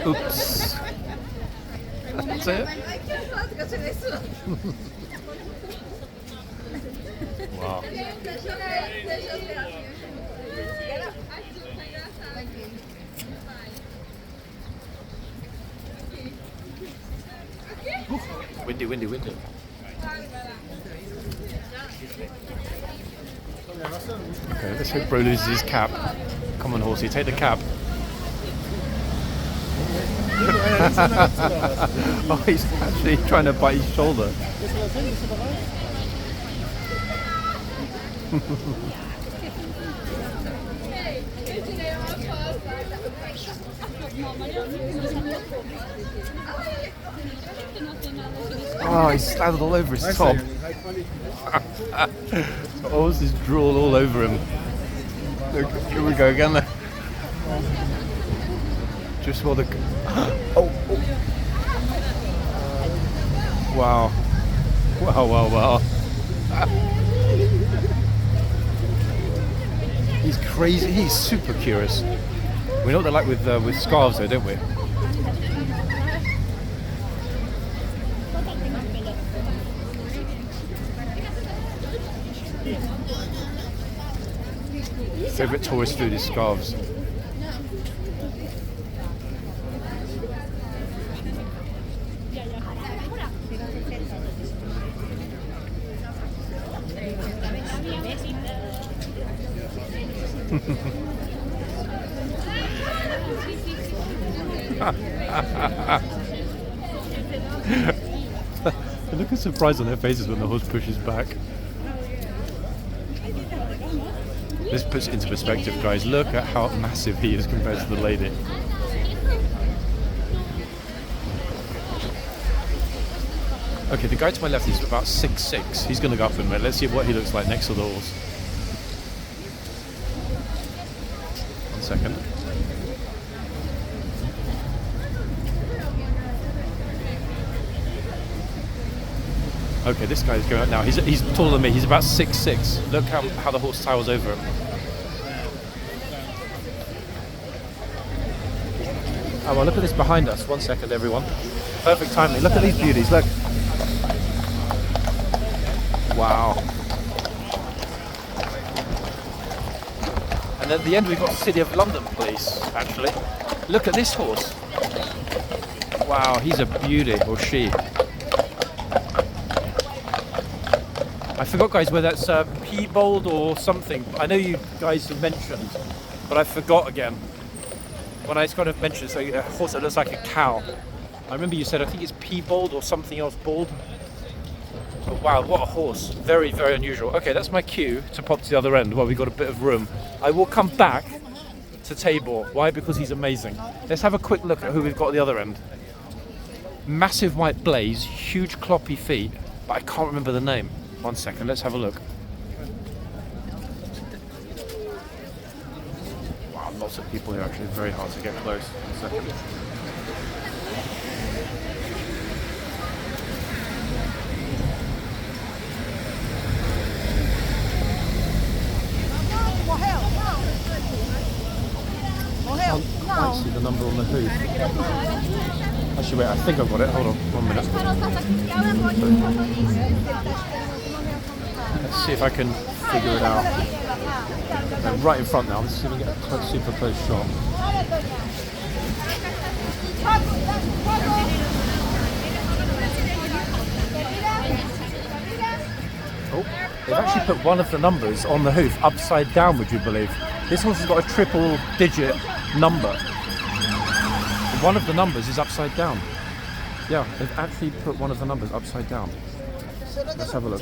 Oops. That's it. Wow. Windy, windy, windy. Okay, let's hope Bro loses his cap. Come on, horsey, take the cap. Oh, he's actually trying to bite his shoulder. Oh, he's slathered all over his top. The horse is drool all over him. Look, here we go again. Just while the... Oh. Wow. Wow. He's crazy. He's super curious. We know what they're like with scarves, though, don't we? Favorite tourist food is scarves. Look at surprise on their faces when the horse pushes back. This puts it into perspective, guys. Look at how massive he is compared to the lady. Okay, the guy to my left is about 6'6". He's going to go up in a minute. Let's see what he looks like next to the horse. 1 second. Okay, this guy's going up now. He's taller than me. He's about 6'6". Look how the horse towers over him. Oh, well, look at this behind us. 1 second, everyone. Perfect timing. Look at these beauties. Look. Wow. And at the end, we've got City of London Police, actually. Look at this horse. Wow, he's a beauty, or she. I forgot, guys, whether that's Piebald or something. I know you guys have mentioned, but I forgot again. When I kind of mentioned a horse that looks like a cow. I remember you said, I think it's Piebald or something else bald. But wow, what a horse. Very, very unusual. Okay, that's my cue to pop to the other end while we've got a bit of room. I will come back to Tabor. Why? Because he's amazing. Let's have a quick look at who we've got at the other end. Massive white blaze, huge cloppy feet, but I can't remember the name. 1 second, let's have a look. Wow, lots of people here actually, very hard to get close. 1 second. I can't see the number on the hoof. Actually, wait, I think I've got it. Hold on, 1 minute. Let's see if I can figure it out. They're right in front now. Let's see if we can get a super close shot. Oh, they've actually put one of the numbers on the hoof upside down, would you believe? This horse has got a triple digit number. One of the numbers is upside down. Yeah, they've actually put one of the numbers upside down. Let's have a look.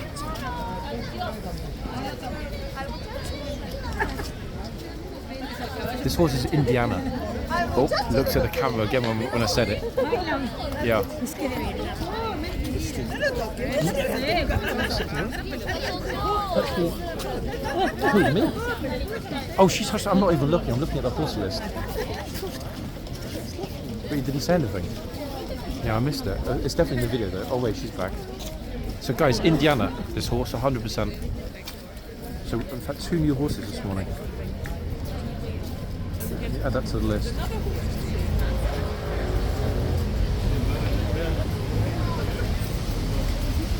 This horse is Indiana. Oh, looked at the camera again when I said it. Yeah. Who, me? Oh, she's touched. I'm not even looking. I'm looking at the horse list. Wait, did he say anything? Yeah, I missed it. It's definitely in the video though. Oh wait, she's back. So guys, Indiana, this horse, 100%. So in fact, 2 new horses this morning. Add that to the list.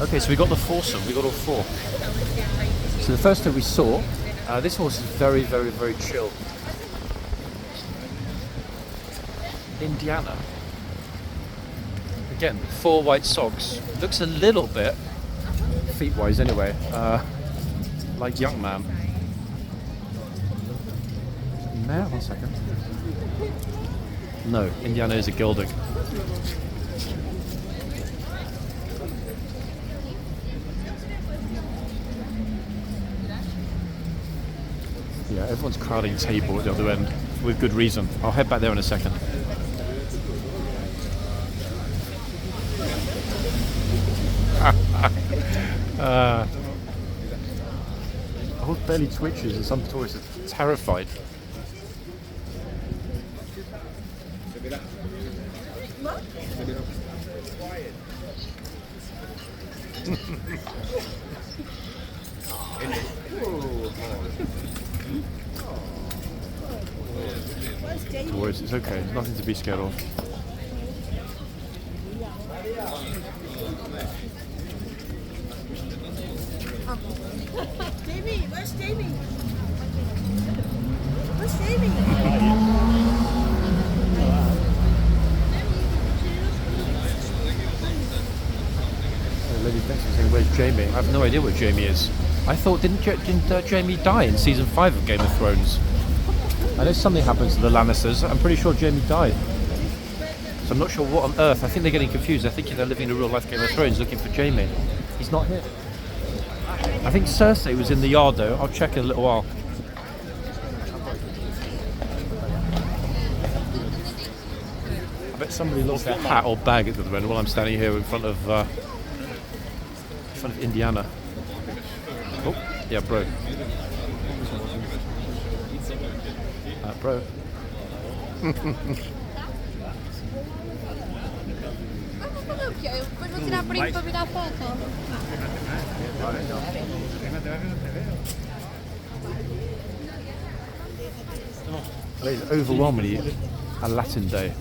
Okay, so we got the foursome. We got all 4. So the first thing we saw, this horse is very, very, very chill. Indiana. Again, 4 white socks. Looks a little bit, feet-wise anyway, like Young Man. Mare? 1 second. No, Indiana is a gelding. Yeah, everyone's crowding Tabor at the other end. with good reason. I'll head back there in a second. The horse barely twitches and some tourists are terrified. Tourists, it's okay, there's nothing to be scared of. Jamie, where's Jamie? Where's Jamie? Lady Betsy saying, "Where's Jamie?" I have no idea what Jamie is. I thought, didn't Jamie die in season 5 of Game of Thrones? I know something happens to the Lannisters. I'm pretty sure Jamie died. So I'm not sure what on earth. I think they're getting confused. They're thinking they're living a real life Game of Thrones looking for Jamie. He's not here. I think Cersei was in the yard though. I'll check in a little while. I bet somebody lost their hat or bag at the moment while I'm standing here in front of Indiana. Oh, yeah, bro. Bro. Depois vou tirar print para virar foto. It's overwhelmingly a Latin day.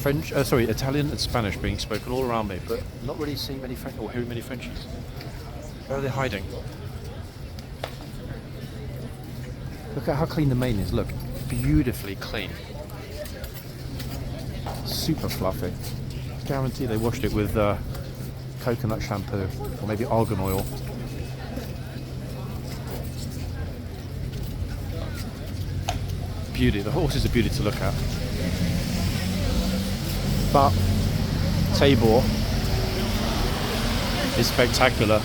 Italian and Spanish being spoken all around me, but not really seeing many French or hearing many Frenchies. Where are they hiding? Look at how clean the mane is. Look, beautifully clean. Super fluffy. Guarantee they washed it with coconut shampoo or maybe argan oil. Beauty. The horse is a beauty to look at. But Tabor is spectacular.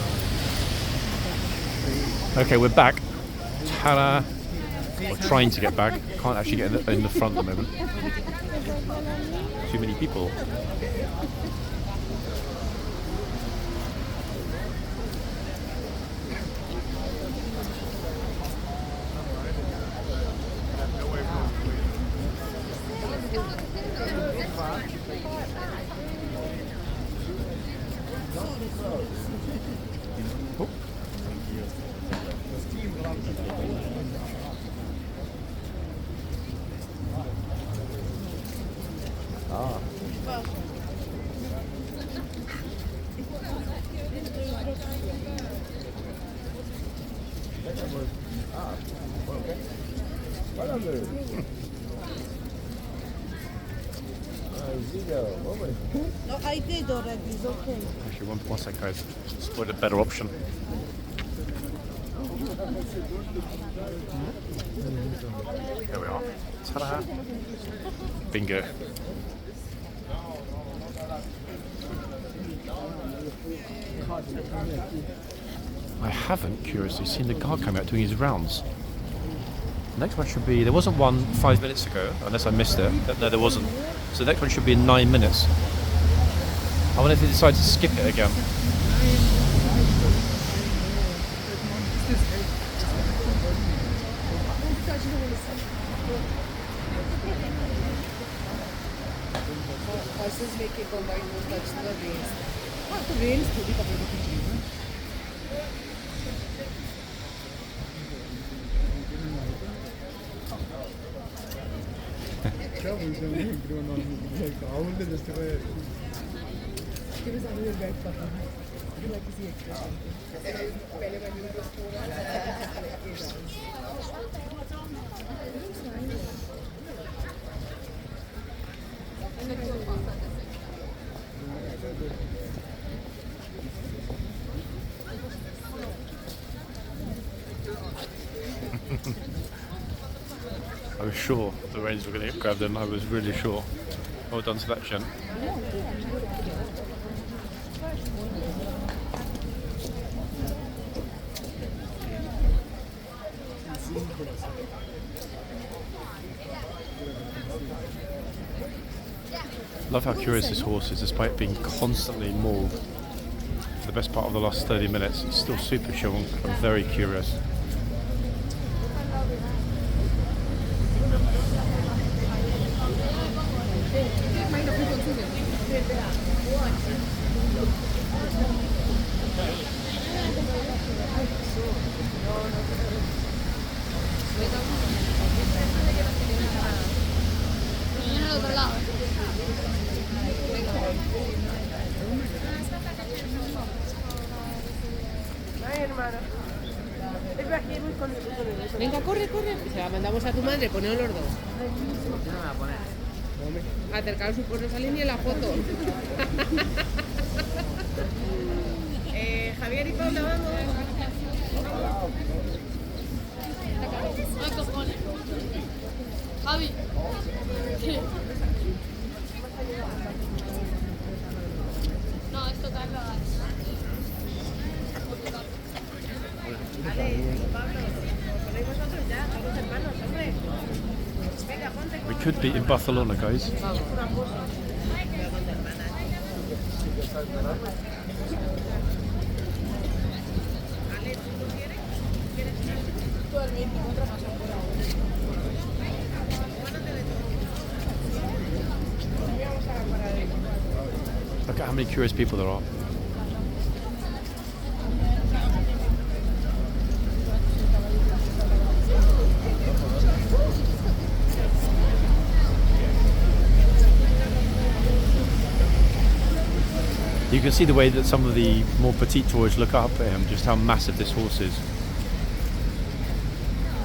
Okay, we're back. Ta-da! We're trying to get back. Can't actually get in the front at the moment. Too many people. No, I did already, it's okay. Actually, one sec, guys. Split a better option. There we are. Ta-da! Bingo. I haven't, curiously, seen the guard come out doing his rounds. The next one should be... There wasn't one 5 minutes ago, unless I missed it. No, there wasn't. So the next one should be in 9 minutes. I wonder if they decide to skip it again. Horses make it combine with touch the reins. हाँ तो reins थोड़ी कपड़े की चीज़ है. क्या बोलते हैं उन्हें grown on like how will they justify कि वे सामने बैठ पाते हैं बिना किसी एक्सप्रेशन के. पहले मैंने उनको पूरा I was sure the Rangers were going to grab them. I was really sure. Well done to that gent. Love how curious this horse is, despite being constantly mauled for the best part of the last 30 minutes. It's still super chill and very curious. Viene al otro lado. Ay, hermana. Es aquí muy con venga, corre, corre. Se la mandamos a tu madre, ponemos los dos. Yo no me voy a poner. Acercaros un poco, no sale ni en la foto. Javier, ¿y para dónde vamos? Ay, cojones. Javi. ¿Qué? No, es tocarlo. Vale, Pablo, podéis vosotros ya, somos hermanos, hombre. Venga, ponte We could be in Barcelona, guys. vamos. Ale, ¿tú no quieres? ¿Quieres ir? Tú al 24 más afuera. Look at how many curious people there are. You can see the way that some of the more petite tourists look up at him, just how massive this horse is.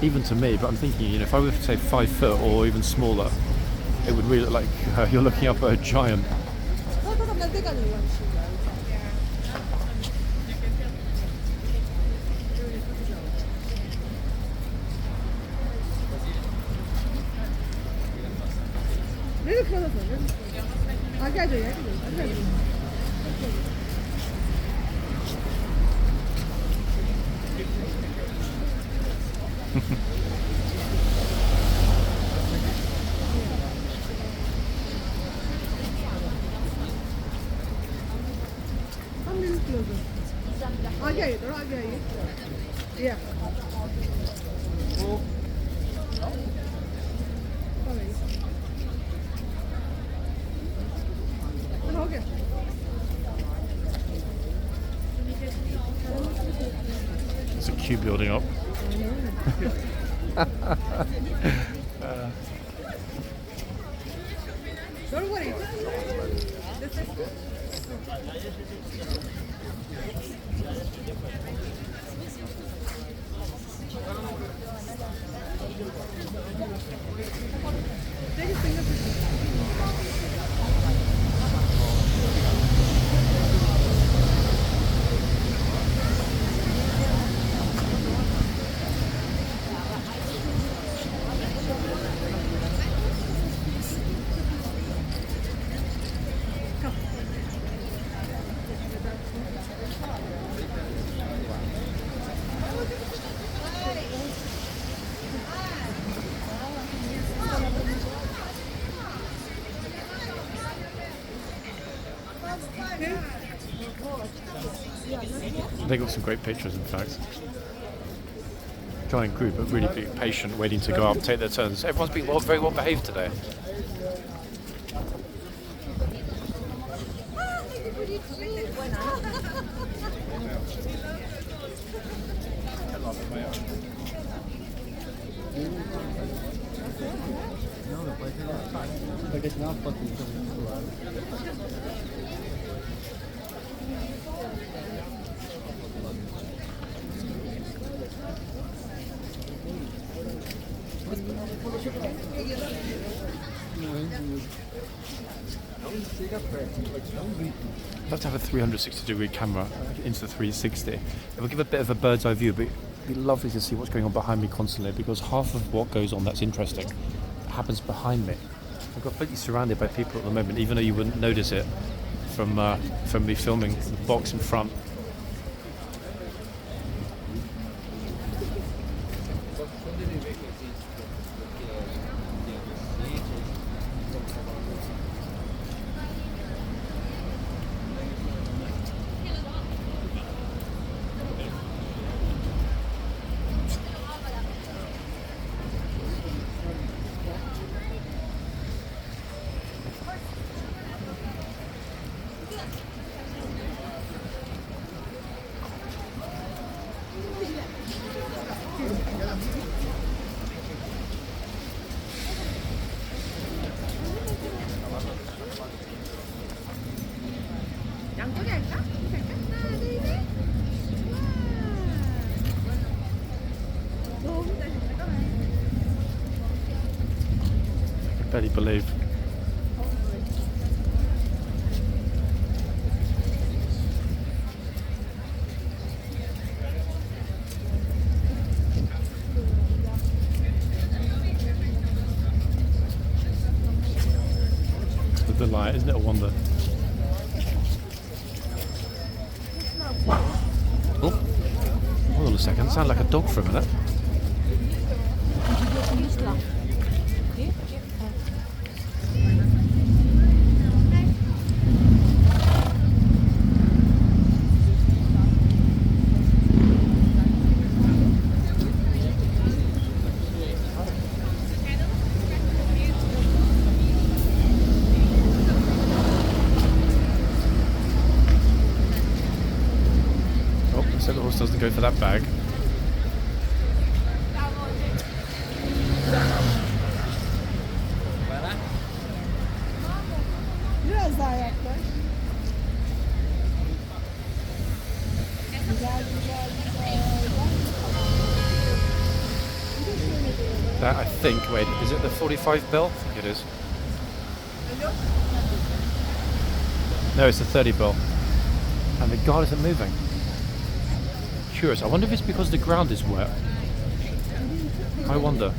Even to me, but I'm thinking, you know, if I were to say 5 foot or even smaller, it would really look like you're looking up at a giant. Yeah. Okay. There's a queue building up. Don't worry. Take a fingerprint. They got some great pictures, in fact. Giant group, but really being patient, waiting to go up, take their turns. Everyone's been very well behaved today. I'd love to have a 360-degree camera into the 360. It will give a bit of a bird's eye view, but it'd be lovely to see what's going on behind me constantly, because half of what goes on that's interesting happens behind me. I'm completely surrounded by people at the moment, even though you wouldn't notice it from me filming the box in front. 양쪽에 할까? 하나, 둘, 셋. 너무 잘 됐다. I barely believe. The light, isn't it a wonder? Oh, hold on a second. Sound like a dog for a minute. So the horse doesn't go for that bag. Biraz daha yaklaş. Güzel, güzel, güzel. That I think. Wait, is it the 45 bill? I think it is. No, it's the 30 bill. And the guard isn't moving. Curious. I wonder if it's because the ground is wet. I wonder.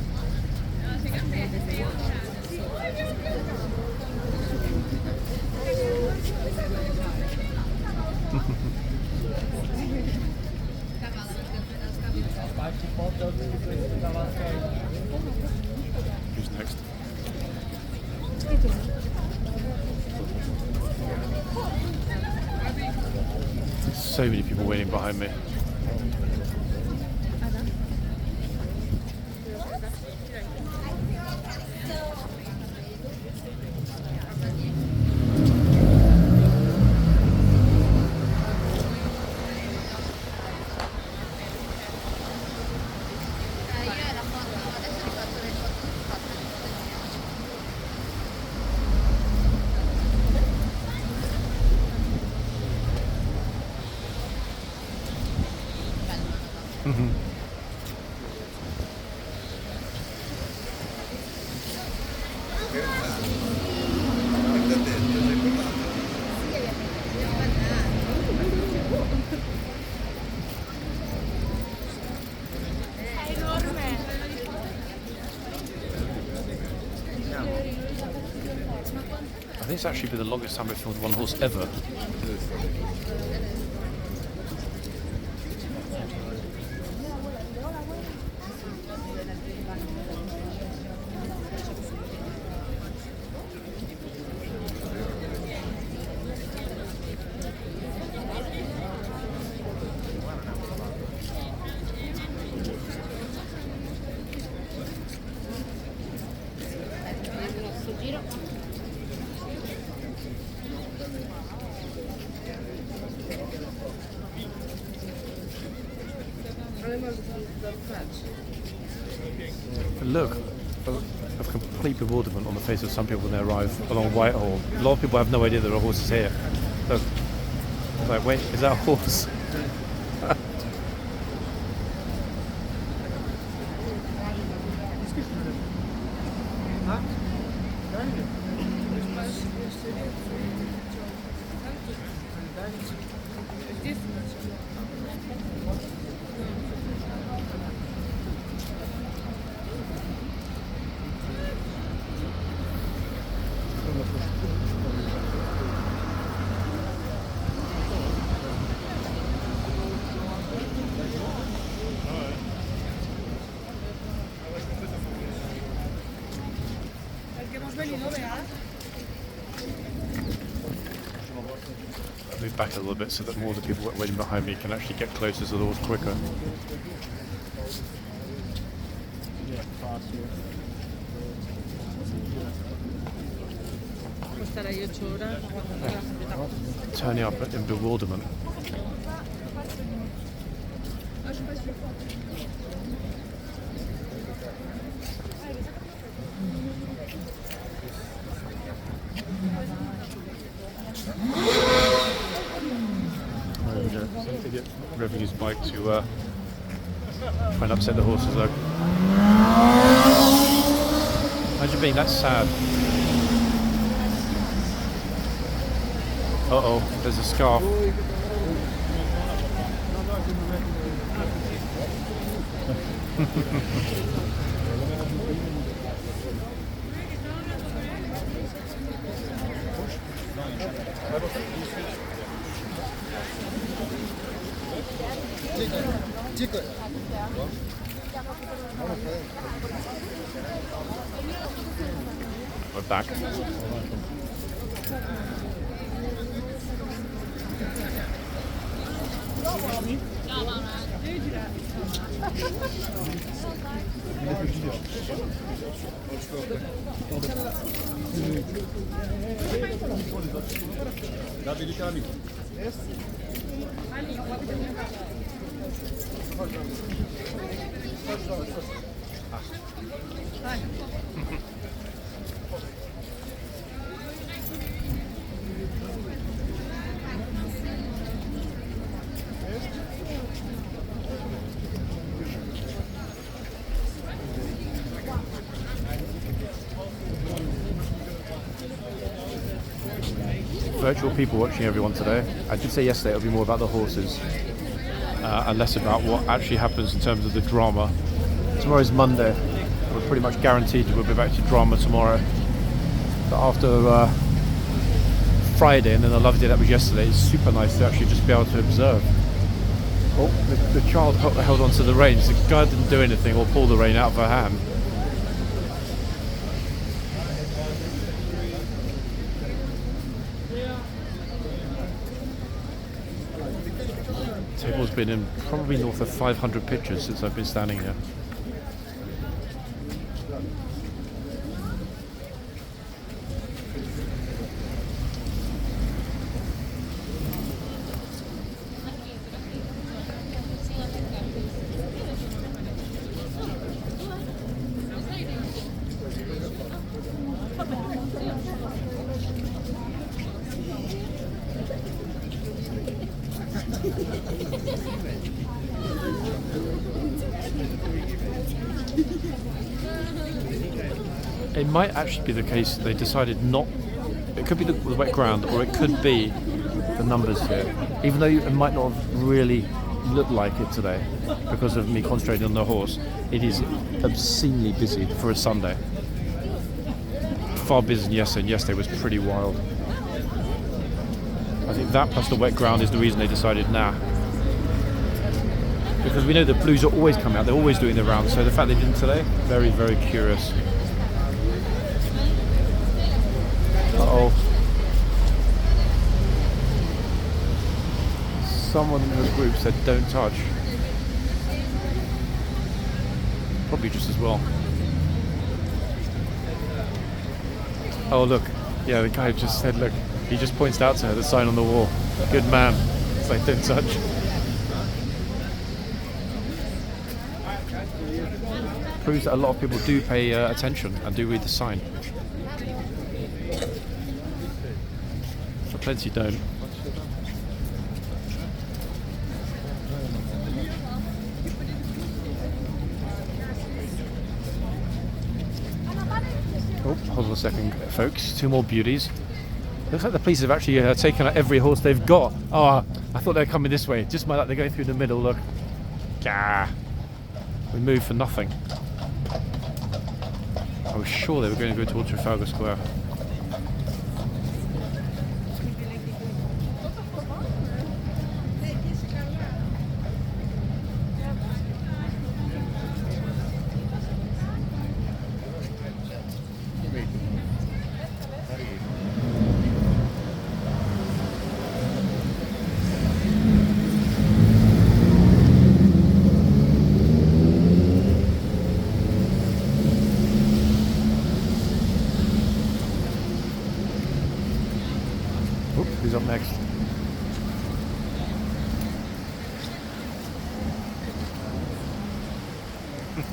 Who's next? So many people waiting behind me. I think it's actually been the longest time we've filmed one horse ever. Look of complete bewilderment on the face of some people when they arrive along Whitehall. A lot of people have no idea there are horses here. Look, like, wait, is that a horse? Move back a little bit so that more of the people waiting behind me can actually get closer to the horse quicker. Turning up in bewilderment. To get revving his bike to try and upset the horses though. Imagine being that sad. Uh-oh, there's a scarf. We're back. Virtual people watching everyone today. I did say yesterday it'll be more about the horses and less about what actually happens in terms of the drama. Tomorrow's Monday. We're pretty much guaranteed we'll be back to drama tomorrow. But after Friday and then the lovely day that was yesterday, it's super nice to actually just be able to observe. Oh, the child held onto the reins. The guy didn't do anything or pull the rein out of her hand. Tabor's been in probably north of 500 pictures since I've been standing here. It might actually be the case that they decided not. It could be the wet ground, or it could be the numbers here. Even though it might not have really looked like it today, because of me concentrating on the horse, it is obscenely busy for a Sunday. Far busier than yesterday, and yesterday was pretty wild. I think that plus the wet ground is the reason they decided nah. Because we know the Blues are always coming out, they're always doing the rounds, so the fact they didn't today, very, very curious. Uh-oh. Someone in the group said don't touch. Probably just as well. Oh look, yeah, the guy just said look, he just points out to her the sign on the wall. Good man. It's like don't touch. Proves that a lot of people do pay attention and do read the sign. But plenty don't. Oh, hold on a second, folks. Two more beauties. Looks like the police have actually taken out every horse they've got. Oh, I thought they were coming this way. Just like they're going through the middle, look. Gah. We moved for nothing. I was sure they were going to go towards Trafalgar Square. Who's up next? Well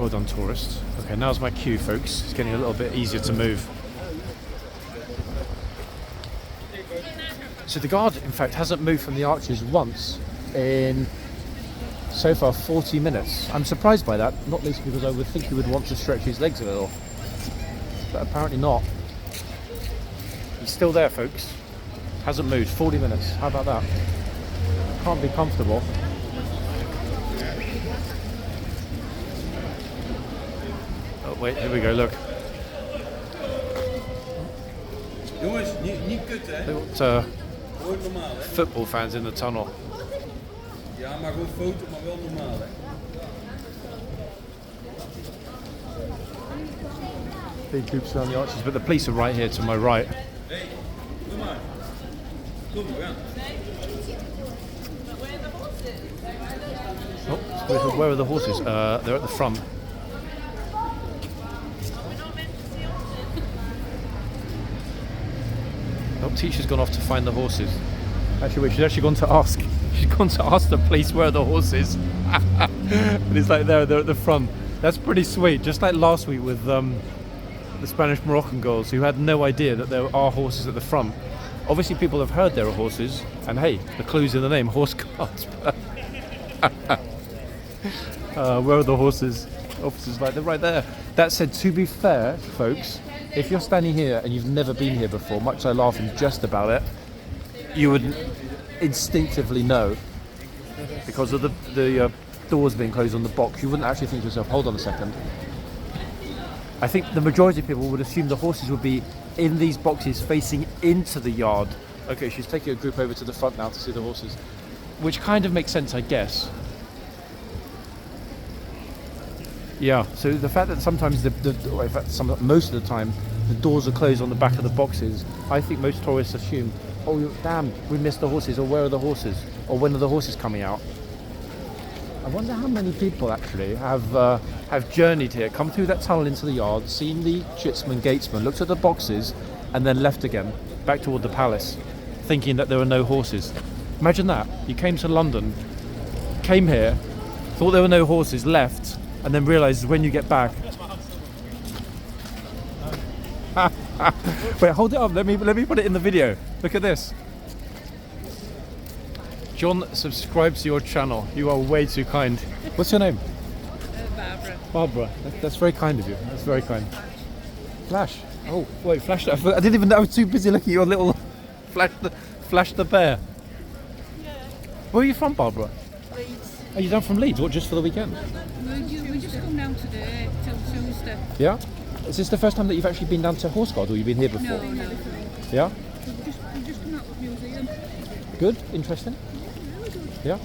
done, tourists. Okay, now's my cue, folks. It's getting a little bit easier to move. So the guard, in fact, hasn't moved from the arches once in so far 40 minutes. I'm surprised by that, not least because I would think he would want to stretch his legs a little. But apparently not. He's still there, folks. Hasn't moved. 40 minutes. How about that? Can't be comfortable. Oh, wait, here we go, look. Jongens, niet kut hè? Got, Gewoon normaal hè? football fans in the tunnel. Ja, maar gewoon foto, maar wel normaal hè? Big groups around the arches, but the police are right here to my right. Hey, doe maar. Kom, we gaan. Oh, where are the horses? They're at the front. Oh, teacher's gone off to find the horses. Actually, wait, she's actually gone to ask. She's gone to ask the police where are the horses. And it's like they're at the front. That's pretty sweet. Just like last week with the Spanish Moroccan girls who had no idea that there are horses at the front. Obviously, people have heard there are horses, and hey, the clue's in the name, horse guards. Where are the horses? Officers like they're right there. That said, to be fair, folks, if you're standing here and you've never been here before, much as I laugh and jest about it, you would instinctively know because of the doors being closed on the box. You wouldn't actually think to yourself, hold on a second. I think the majority of people would assume the horses would be in these boxes facing into the yard. Okay, she's taking a group over to the front now to see the horses, which kind of makes sense, I guess. Yeah, so the fact that sometimes most of the time the doors are closed on the back of the boxes, I think most tourists assume, oh damn, we missed the horses, or where are the horses, or when are the horses coming out? I wonder how many people actually have journeyed here, come through that tunnel into the yard, seen the chitsman, gatesman, looked at the boxes, and then left again, back toward the palace, thinking that there were no horses. Imagine that. You came to London, came here, thought there were no horses, left, and then realised when you get back. Wait, hold it up. Let me put it in the video. Look at this. John, subscribe to your channel. You are way too kind. What's your name? Barbara. Barbara. That's very kind of you. That's very kind. Flash. Oh, wait, Flash. I didn't even know. I was too busy looking at your little Flash the bear. Yeah. Where are you from, Barbara? Leeds. Are you down from Leeds? What, just for the weekend? We just come down today till Tuesday. Yeah. Is this the first time that you've actually been down to Horseguard, or you've been here before? No. Yeah. We just come out of the museum. Good. Interesting. Yeah.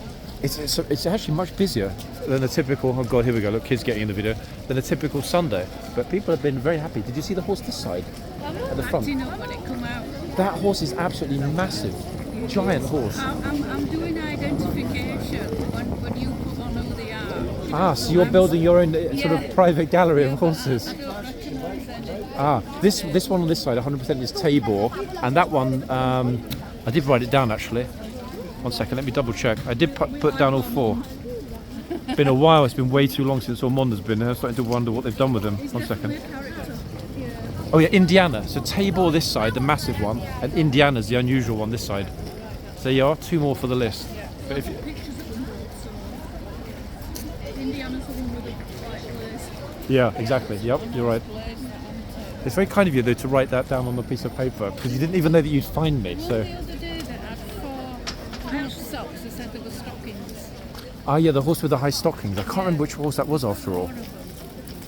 It's actually much busier than a typical. Oh God, here we go. Look, kids getting in the video. Than a typical Sunday. But people have been very happy. Did you see the horse this side at the front? Acting up when it come out. That horse is absolutely massive. Giant horse. I'm doing identification when you put on who they are. Ah, so you're building your own sort of private gallery of horses. I don't recognise any. Ah, this one on this side 100% is Tabor, and that one I did write it down actually. One second, let me double check. I did put down all four. Been a while. It's been way too long since Ormonde's been here. I'm starting to wonder what they've done with them. One second. Oh yeah, Indiana. So Tabor this side, the massive one, and Indiana's the unusual one this side. So there you are, two more for the list. But if you, Indiana's the one with the white lace. yeah, exactly. Yep, you're right. It's very kind of you though to write that down on a piece of paper because you didn't even know that you'd find me. So. The other day they had 4 house socks. They said they were stockings. Ah, yeah, the horse with the high stockings. I can't remember which horse that was after all.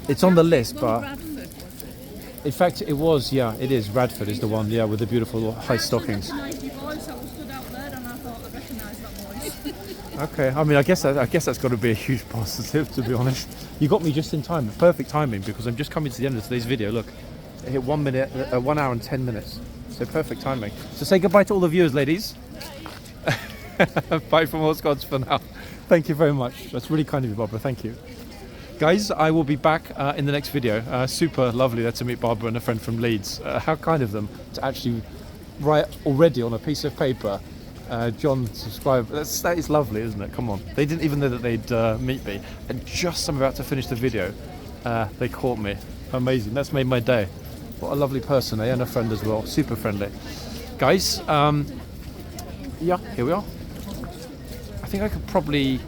It's on the list, but Bradford, was it? in fact, it was. Yeah, it is. Radford is the one. Yeah, with the beautiful high stockings. That's a nice voice. I was stood out there and I thought I recognised that voice. Okay, I mean, I guess that's got to be a huge positive, to be honest. You got me just in time, perfect timing, because I'm just coming to the end of today's video. Look, I hit 1 minute, 1 hour and 10 minutes. So perfect timing. So say goodbye to all the viewers, ladies. Bye from Horseguards for now. Thank you very much. That's really kind of you, Barbara. Thank you. Guys, I will be back in the next video. Super lovely there to meet Barbara and a friend from Leeds. How kind of them to actually write already on a piece of paper, John, subscribe. That is lovely, isn't it? Come on. They didn't even know that they'd meet me. And just as I'm about to finish the video, they caught me. Amazing. That's made my day. What a lovely person, eh? And a friend as well. Super friendly. Guys, yeah, here we are. I think I could probably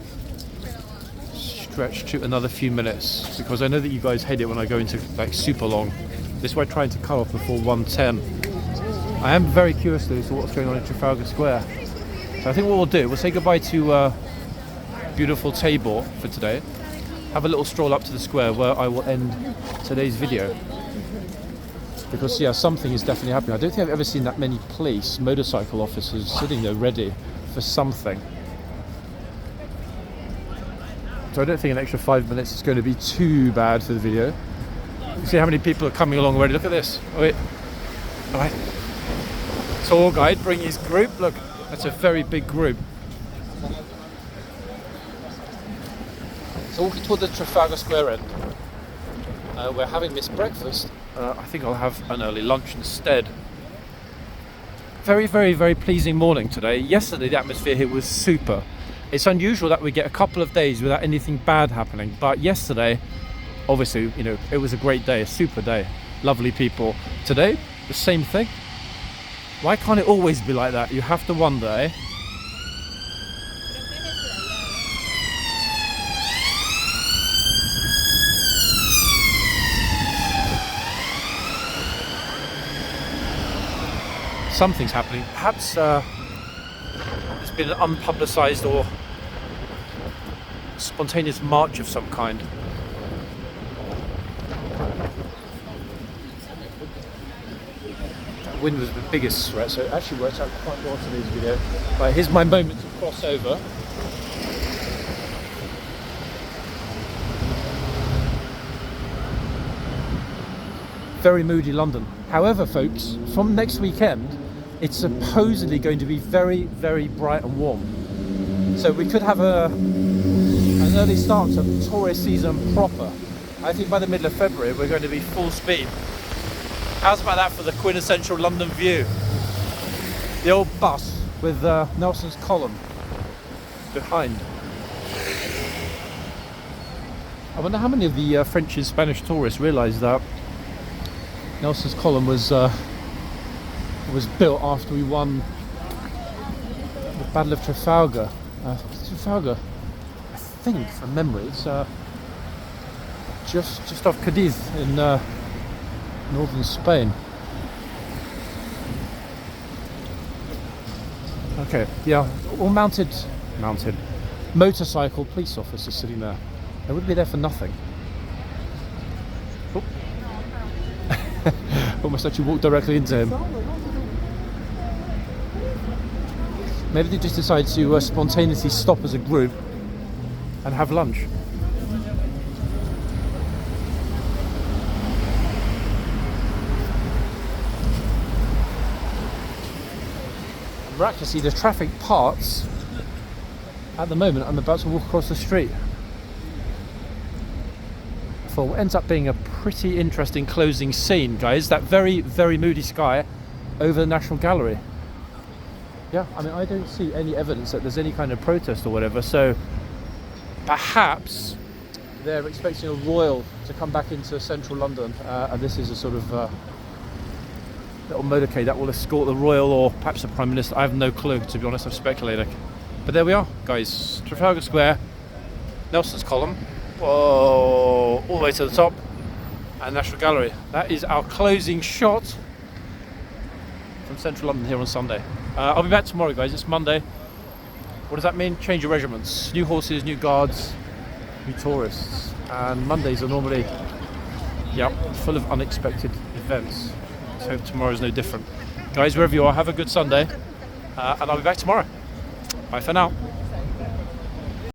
stretch to another few minutes because I know that you guys hate it when I go into like super long. This is why I'm trying to cut off before 1:10. I am very curious though as to what's going on in Trafalgar Square. So I think what we'll do, we'll say goodbye to beautiful Tabor for today. Have a little stroll up to the square where I will end today's video. Because yeah, something is definitely happening. I don't think I've ever seen that many police, motorcycle officers sitting there ready for something. So I don't think an extra 5 minutes is going to be too bad for the video. You see how many people are coming along already. Look at this. Oh, wait. All right. Tour guide bringing his group. Look, that's a very big group. So walking toward the Trafalgar Square end. We're having this breakfast. I think I'll have an early lunch instead. Very, very, very pleasing morning today. Yesterday the atmosphere here was super. It's unusual that we get a couple of days without anything bad happening, but yesterday, obviously, you know, it was a great day, a super day. Lovely people. Today, the same thing. Why can't it always be like that? You have to wonder, eh? Something's happening. Perhaps there's been an unpublicised or spontaneous march of some kind. That wind was the biggest threat, so it actually worked out quite well today's video. Right, here's my moment to cross over. Very moody London. However, folks, from next weekend, it's supposedly going to be very, very bright and warm. So we could have an early start to tourist season proper. I think by the middle of February, we're going to be full speed. How's about that for the quintessential London view? The old bus with Nelson's column behind. I wonder how many of the French and Spanish tourists realise that Nelson's column was built after we won the Battle of Trafalgar. Trafalgar, I think, from memory, it's just off Cadiz in northern Spain. Okay, yeah, all mounted motorcycle police officers sitting there. They wouldn't be there for nothing. Oh. Almost actually walked directly into him. Maybe they just decided to spontaneously stop as a group and have lunch. Miraculously, the traffic parts at the moment. I'm about to walk across the street for what ends up being a pretty interesting closing scene, guys. That very, very moody sky over the National Gallery. Yeah, I mean, I don't see any evidence that there's any kind of protest or whatever, so perhaps they're expecting a royal to come back into central London, and this is a sort of little motorcade that will escort the royal or perhaps the Prime Minister. I have no clue, to be honest, I'm speculating. But there we are, guys. Trafalgar Square, Nelson's column, whoa, all the way to the top, and National Gallery. That is our closing shot from central London here on Sunday. I'll be back tomorrow, guys. It's Monday. What does that mean? Change your regiments. New horses, new guards, new tourists. And Mondays are normally, yeah, full of unexpected events. So tomorrow's no different. Guys, wherever you are, have a good Sunday. And I'll be back tomorrow. Bye for now.